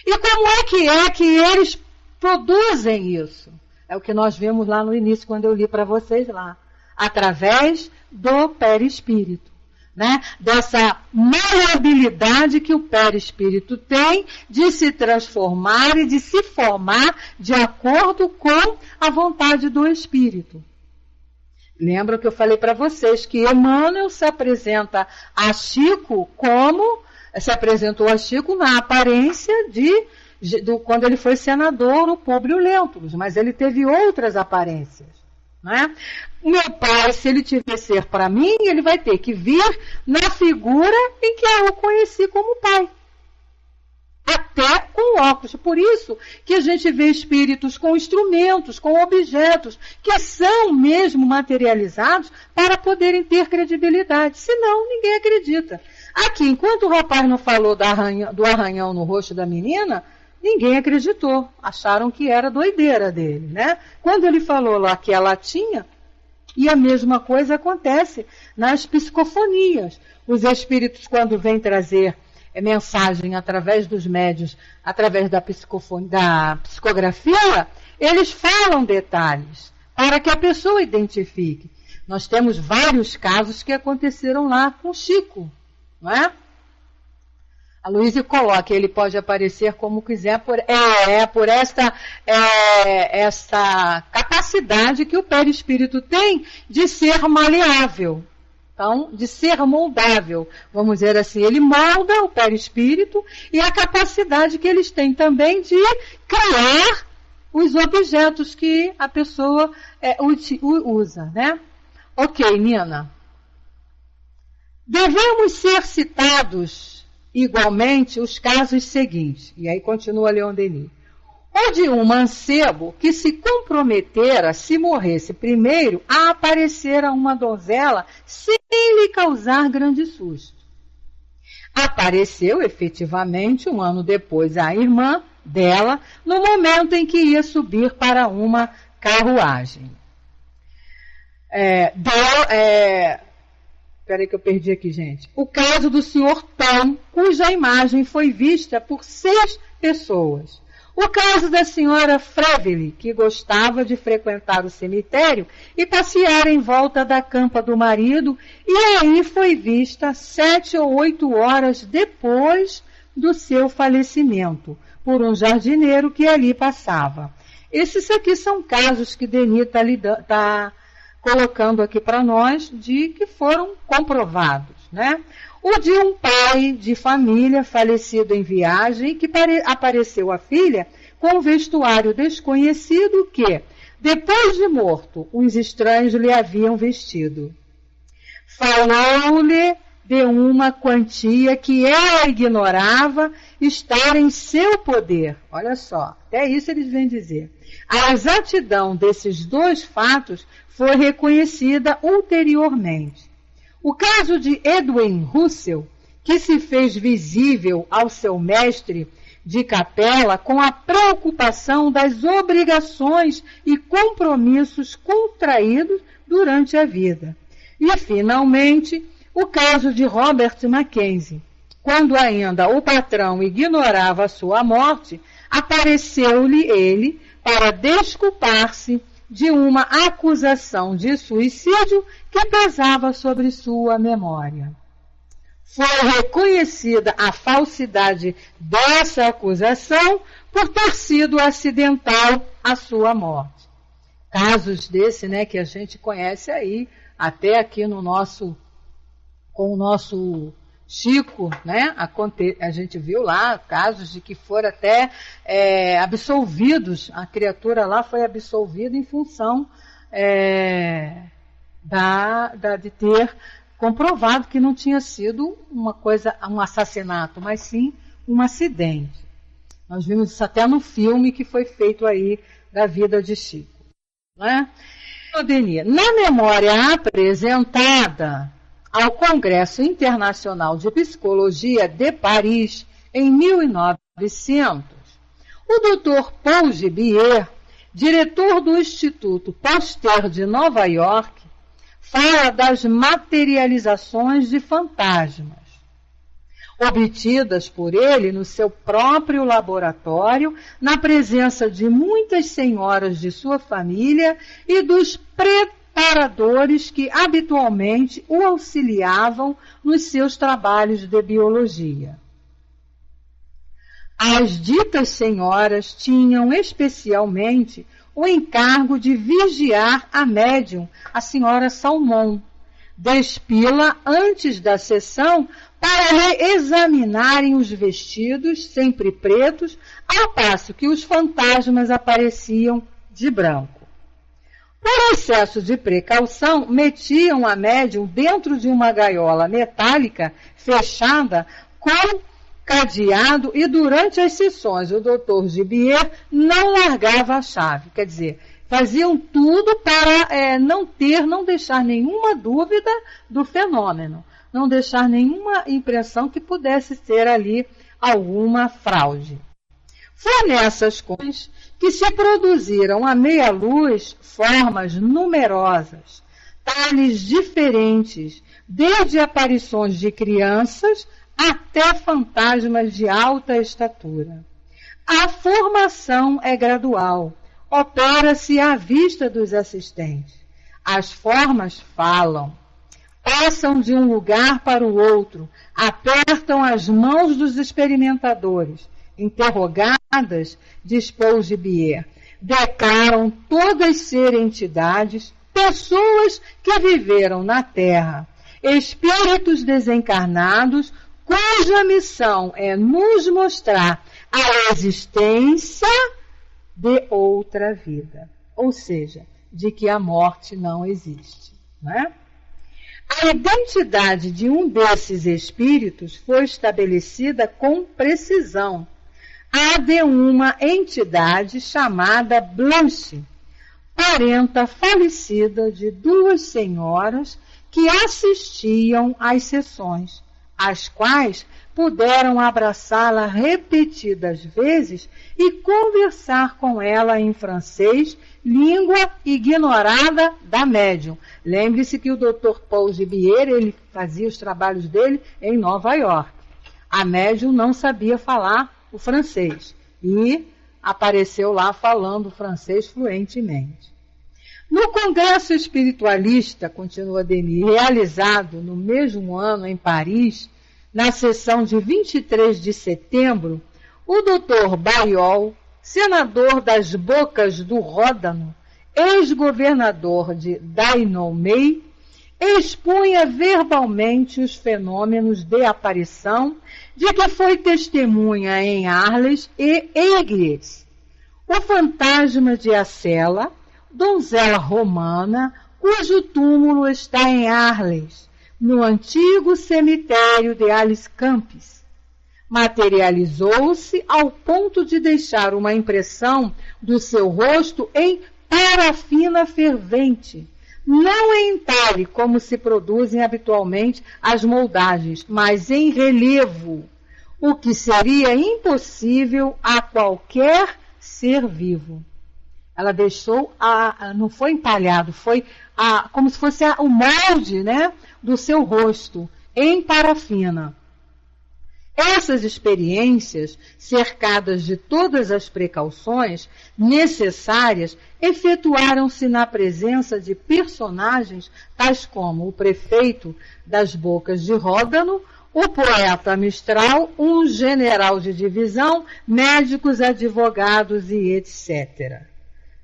E como é que eles produzem isso? É o que nós vimos lá no início, quando eu li para vocês lá. Através do perispírito. Né? Dessa maleabilidade que o perispírito tem de se transformar e de se formar de acordo com a vontade do espírito. Lembra que eu falei para vocês que Emmanuel se apresenta a Chico se apresentou a Chico na aparência quando ele foi senador, o Públio Lentulus, mas ele teve outras aparências. Né? Meu pai, se ele tiver ser para mim, ele vai ter que vir na figura em que eu o conheci como pai. Até com óculos. Por isso que a gente vê espíritos com instrumentos, com objetos, que são mesmo materializados para poderem ter credibilidade. Senão, ninguém acredita. Aqui, enquanto o rapaz não falou do arranhão no rosto da menina, ninguém acreditou. Acharam que era doideira dele, né? Quando ele falou lá que ela tinha, e a mesma coisa acontece nas psicofonias. Os espíritos, quando vêm trazer mensagem através dos médios, através da psicografia, eles falam detalhes para que a pessoa identifique. Nós temos vários casos que aconteceram lá com Chico, não é? A Luísa coloca, ele pode aparecer como quiser por essa capacidade que o perispírito tem de ser maleável. Então, de ser moldável, vamos dizer assim, ele molda o perispírito e a capacidade que eles têm também de criar os objetos que a pessoa usa, né? Ok, Nina. Devemos ser citados igualmente os casos seguintes, e aí continua Leon Denis. O de um mancebo que se comprometera, se morresse primeiro, a aparecer a uma donzela sem lhe causar grande susto. Apareceu efetivamente um ano depois a irmã dela, no momento em que ia subir para uma carruagem. Peraí que eu perdi aqui, gente. O caso do Sr. Tom, cuja imagem foi vista por 6 pessoas. O caso da senhora Freville, que gostava de frequentar o cemitério e passear em volta da campa do marido, e aí foi vista 7 ou 8 horas depois do seu falecimento, por um jardineiro que ali passava. Esses aqui são casos que Denis está colocando aqui para nós, de que foram comprovados, né? O de um pai de família falecido em viagem, que apareceu a filha com um vestuário desconhecido que, depois de morto, os estranhos lhe haviam vestido. Falou-lhe de uma quantia que ela ignorava estar em seu poder. Olha só, até isso eles vêm dizer. A exatidão desses 2 fatos foi reconhecida ulteriormente. O caso de Edwin Russell, que se fez visível ao seu mestre de capela com a preocupação das obrigações e compromissos contraídos durante a vida. E, finalmente, o caso de Robert Mackenzie, quando ainda o patrão ignorava a sua morte, apareceu-lhe ele para desculpar-se de uma acusação de suicídio que pesava sobre sua memória. Foi reconhecida a falsidade dessa acusação por ter sido acidental a sua morte. Casos desse, né, que a gente conhece aí, até aqui com o nosso Chico, né? A gente viu lá casos de que foram até absolvidos, a criatura lá foi absolvida em função de ter comprovado que não tinha sido um assassinato, mas sim um acidente. Nós vimos isso até no filme que foi feito aí da vida de Chico, né? Na memória apresentada ao Congresso Internacional de Psicologia de Paris, em 1900, o Dr. Paul Gibier, diretor do Instituto Pasteur de Nova York, fala das materializações de fantasmas, obtidas por ele no seu próprio laboratório, na presença de muitas senhoras de sua família e dos preparadores que habitualmente o auxiliavam nos seus trabalhos de biologia. As ditas senhoras tinham especialmente o encargo de vigiar a médium, a senhora Salmon, despila antes da sessão para examinarem os vestidos, sempre pretos, ao passo que os fantasmas apareciam de branco. Por excesso de precaução, metiam a médium dentro de uma gaiola metálica fechada com cadeado e durante as sessões o Dr. Gibier não largava a chave. Quer dizer, faziam tudo para não deixar nenhuma dúvida do fenômeno, não deixar nenhuma impressão que pudesse ser ali alguma fraude. Foi nessas condições que se produziram à meia luz formas numerosas, tales diferentes, desde aparições de crianças até fantasmas de alta estatura. A formação é gradual, opera-se à vista dos assistentes. As formas falam, passam de um lugar para o outro, apertam as mãos dos experimentadores. Interrogadas, diz Paul Gibier, declaram todas serem entidades, pessoas que viveram na Terra, espíritos desencarnados, cuja missão é nos mostrar a existência de outra vida, ou seja, de que a morte não existe, né? A identidade de um desses espíritos foi estabelecida com precisão, a de uma entidade chamada Blanche, parenta falecida de 2 senhoras que assistiam às sessões, as quais puderam abraçá-la repetidas vezes e conversar com ela em francês língua ignorada da médium. Lembre-se que o Dr. Paul Gibier, ele fazia os trabalhos dele em Nova York. A médium não sabia falar o francês e apareceu lá falando francês fluentemente. No Congresso Espiritualista, continua Denis, realizado no mesmo ano em Paris, na sessão de 23 de setembro, o Dr. Baiol, senador das Bocas do Ródano, ex-governador de Dainomei, expunha verbalmente os fenômenos de aparição de que foi testemunha em Arles e Aigues. O fantasma de Acela, donzela romana, cujo túmulo está em Arles, no antigo cemitério de Ales-Campes, materializou-se ao ponto de deixar uma impressão do seu rosto em parafina fervente, não em entalhe como se produzem habitualmente as moldagens, mas em relevo, o que seria impossível a qualquer ser vivo. Ela deixou, não foi entalhado, foi como se fosse o molde, né, do seu rosto, em parafina. Essas experiências, cercadas de todas as precauções necessárias, efetuaram-se na presença de personagens tais como o prefeito das Bocas de Ródano, o poeta Mistral, um general de divisão, médicos, advogados e etc.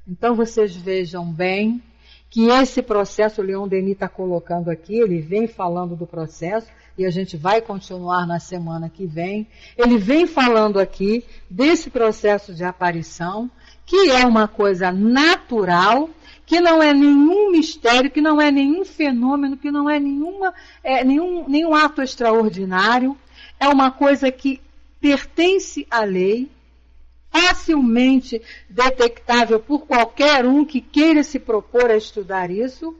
Então vocês vejam bem que esse processo, o Leon Denis está colocando aqui, ele vem falando do processo, e a gente vai continuar na semana que vem. Ele vem falando aqui desse processo de aparição, que é uma coisa natural, que não é nenhum mistério, que não é nenhum fenômeno, que não é nenhum ato extraordinário. É uma coisa que pertence à lei, facilmente detectável por qualquer um que queira se propor a estudar isso.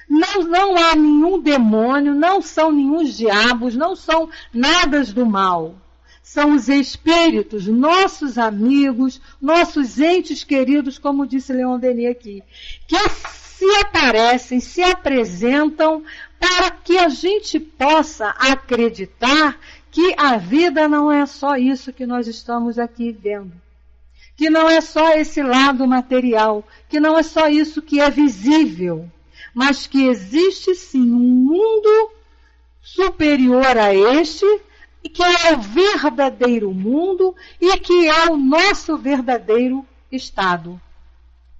Não há nenhum demônio, não são nenhum diabos, não são nada do mal. São os espíritos, nossos amigos, nossos entes queridos, como disse Leon Denis aqui, que se aparecem, se apresentam para que a gente possa acreditar que a vida não é só isso que nós estamos aqui vendo. Que não é só esse lado material, que não é só isso que é visível, mas que existe sim um mundo superior a este, e que é o verdadeiro mundo e que é o nosso verdadeiro estado.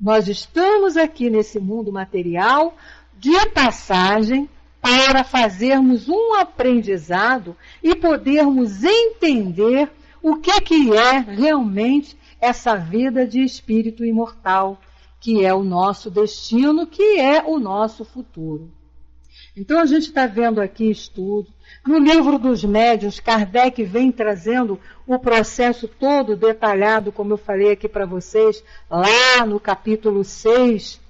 Nós estamos aqui nesse mundo material de passagem para fazermos um aprendizado e podermos entender o que é realmente essa vida de espírito imortal, que é o nosso destino, que é o nosso futuro. Então a gente está vendo aqui estudo. No livro dos médiuns, Kardec vem trazendo o processo todo detalhado, como eu falei aqui para vocês, lá no capítulo 6,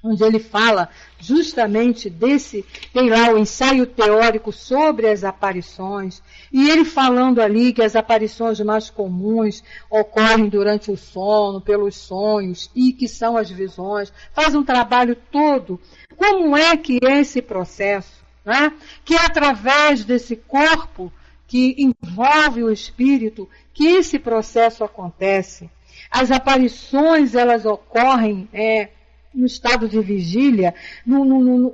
onde ele fala justamente tem lá o ensaio teórico sobre as aparições, e ele falando ali que as aparições mais comuns ocorrem durante o sono, pelos sonhos, e que são as visões, faz um trabalho todo. Como é que é esse processo? Né? Que é através desse corpo que envolve o espírito que esse processo acontece. As aparições, elas ocorrem no estado de vigília,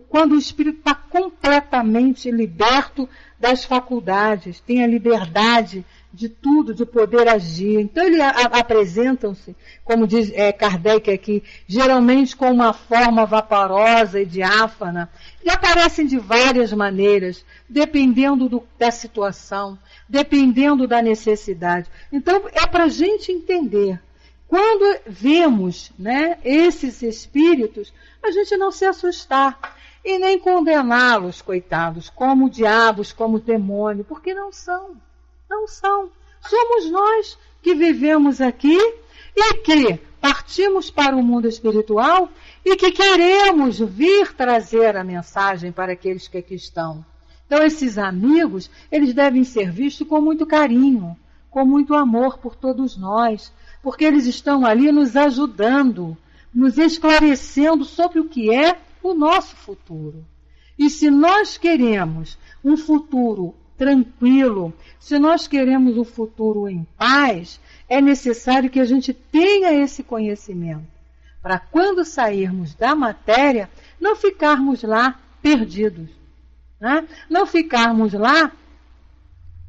quando o espírito está completamente liberto das faculdades, tem a liberdade de tudo, de poder agir. Então, eles apresentam-se, como diz Kardec aqui, geralmente com uma forma vaporosa e diáfana, e aparecem de várias maneiras, dependendo da situação, dependendo da necessidade. Então, é para a gente entender. Quando vemos, né, esses espíritos, a gente não se assustar e nem condená-los, coitados, como diabos, como demônio, porque não são. Não são. Somos nós que vivemos aqui e que partimos para o mundo espiritual e que queremos vir trazer a mensagem para aqueles que aqui estão. Então, esses amigos, eles devem ser vistos com muito carinho, com muito amor por todos nós, porque eles estão ali nos ajudando, nos esclarecendo sobre o que é o nosso futuro. E se nós queremos um futuro tranquilo, se nós queremos um futuro em paz, é necessário que a gente tenha esse conhecimento, para quando sairmos da matéria, não ficarmos lá perdidos, né? Não ficarmos lá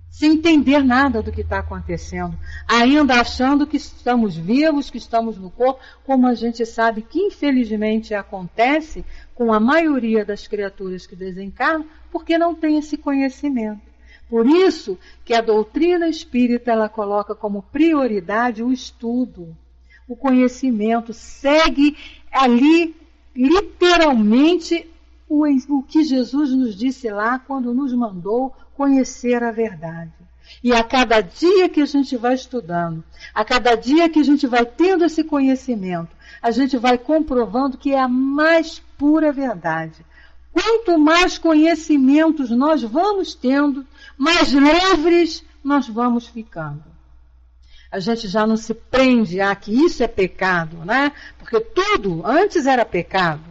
sem entender nada do que está acontecendo, ainda achando que estamos vivos, que estamos no corpo, como a gente sabe que infelizmente acontece com a maioria das criaturas que desencarnam, porque não tem esse conhecimento. Por isso que a doutrina espírita ela coloca como prioridade o estudo, o conhecimento, segue ali literalmente o que Jesus nos disse lá quando nos mandou conhecer a verdade. E a cada dia que a gente vai estudando, a cada dia que a gente vai tendo esse conhecimento, a gente vai comprovando que é a mais pura verdade. Quanto mais conhecimentos nós vamos tendo, mais livres nós vamos ficando. A gente já não se prende a que isso é pecado, né? Porque tudo antes era pecado.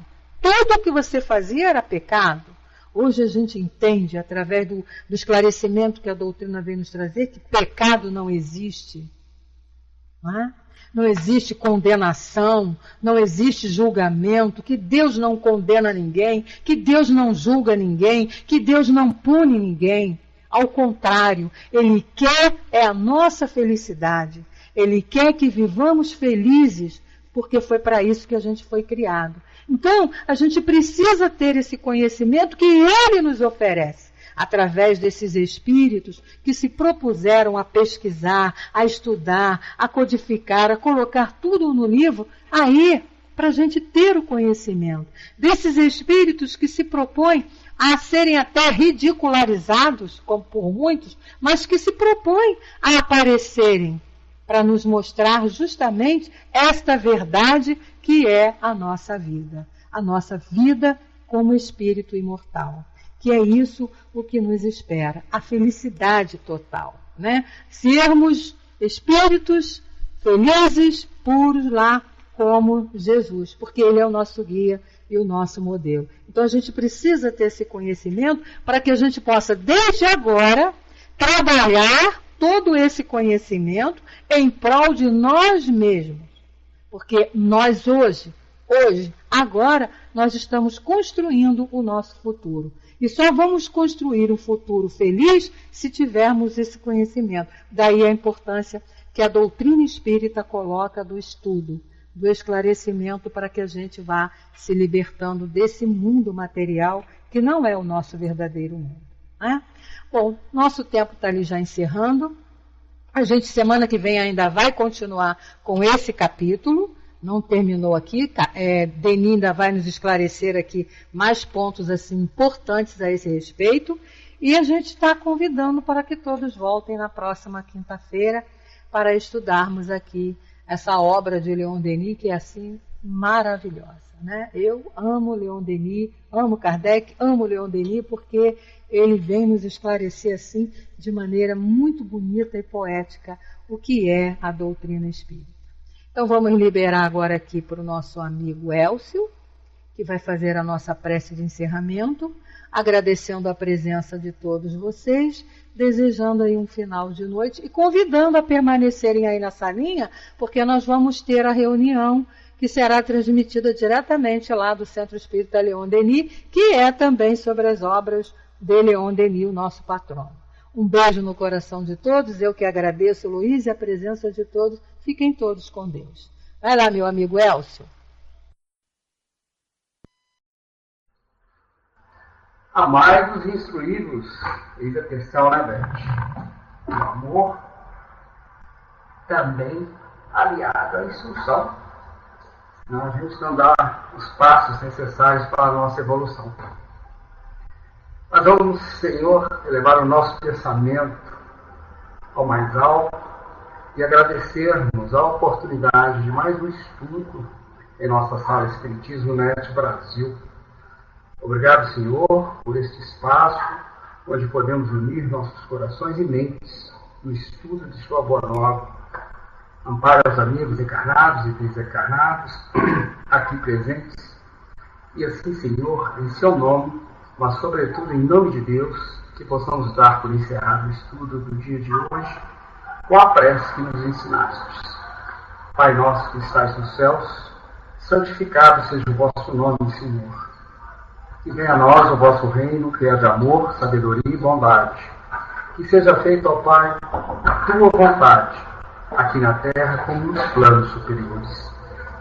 Tudo o que você fazia era pecado. Hoje a gente entende, através do esclarecimento que a doutrina vem nos trazer, que pecado não existe. Não é? Não existe condenação, não existe julgamento, que Deus não condena ninguém, que Deus não julga ninguém, que Deus não pune ninguém. Ao contrário, Ele quer a nossa felicidade. Ele quer que vivamos felizes, porque foi para isso que a gente foi criado. Então, a gente precisa ter esse conhecimento que Ele nos oferece, através desses espíritos que se propuseram a pesquisar, a estudar, a codificar, a colocar tudo no livro, aí, para a gente ter o conhecimento. Desses espíritos que se propõem a serem até ridicularizados, como por muitos, mas que se propõem a aparecerem para nos mostrar justamente esta verdade que é a nossa vida como espírito imortal, que é isso o que nos espera, a felicidade total, né? Sermos espíritos felizes, puros lá como Jesus, porque Ele é o nosso guia e o nosso modelo. Então a gente precisa ter esse conhecimento para que a gente possa, desde agora, trabalhar todo esse conhecimento em prol de nós mesmos. Porque nós hoje, agora, nós estamos construindo o nosso futuro. E só vamos construir um futuro feliz se tivermos esse conhecimento. Daí a importância que a doutrina espírita coloca do estudo, do esclarecimento para que a gente vá se libertando desse mundo material que não é o nosso verdadeiro mundo, né? Bom, nosso tempo está ali já encerrando. A gente, semana que vem, ainda vai continuar com esse capítulo. Não terminou aqui. Denis ainda vai nos esclarecer aqui mais pontos assim, importantes a esse respeito. E a gente está convidando para que todos voltem na próxima quinta-feira para estudarmos aqui essa obra de Leon Denis, que é assim maravilhosa, né? Eu amo Leon Denis, amo Kardec, amo Leon Denis, porque ele vem nos esclarecer assim, de maneira muito bonita e poética, o que é a doutrina espírita. Então vamos liberar agora aqui para o nosso amigo Elcio, que vai fazer a nossa prece de encerramento, agradecendo a presença de todos vocês, desejando aí um final de noite e convidando a permanecerem aí na salinha, porque nós vamos ter a reunião que será transmitida diretamente lá do Centro Espírita Leon Denis, que é também sobre as obras de Leon Denis, o nosso patrono. Um beijo no coração de todos, eu que agradeço, Luiz, e a presença de todos. Fiquem todos com Deus. Vai lá, meu amigo Elcio. Amai-vos e instruí-vos, eis a questão na mente. O amor também aliado à instrução. Senão a gente não dá os passos necessários para a nossa evolução. Mas vamos, Senhor, elevar o nosso pensamento ao mais alto e agradecermos a oportunidade de mais um estudo em nossa sala Espiritismo Net Brasil. Obrigado, Senhor, por este espaço onde podemos unir nossos corações e mentes no estudo de Sua Boa Nova Ampara os amigos encarnados e desencarnados, aqui presentes. E assim, Senhor, em seu nome, mas sobretudo em nome de Deus, que possamos dar por encerrado o estudo do dia de hoje, com a prece que nos ensinastes. Pai nosso que estais nos céus, santificado seja o vosso nome, Senhor. Que venha a nós o vosso reino, que é de amor, sabedoria e bondade. Que seja feita, ó Pai, a tua vontade, aqui na terra como nos planos superiores.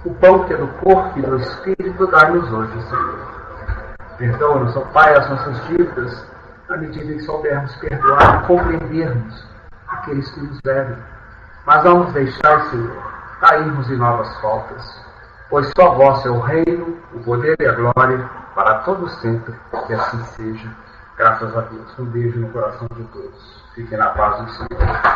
O pão que é do corpo e do Espírito, dai-nos hoje, Senhor. Perdoa-nos, ó Pai, as nossas dívidas, à medida que soubermos perdoar e compreendermos aqueles que nos devem. Mas não nos deixai, Senhor, cairmos em novas faltas, pois só vós é o reino, o poder e a glória, para todos sempre, que assim seja. Graças a Deus. Um beijo no coração de todos. Fiquem na paz do Senhor.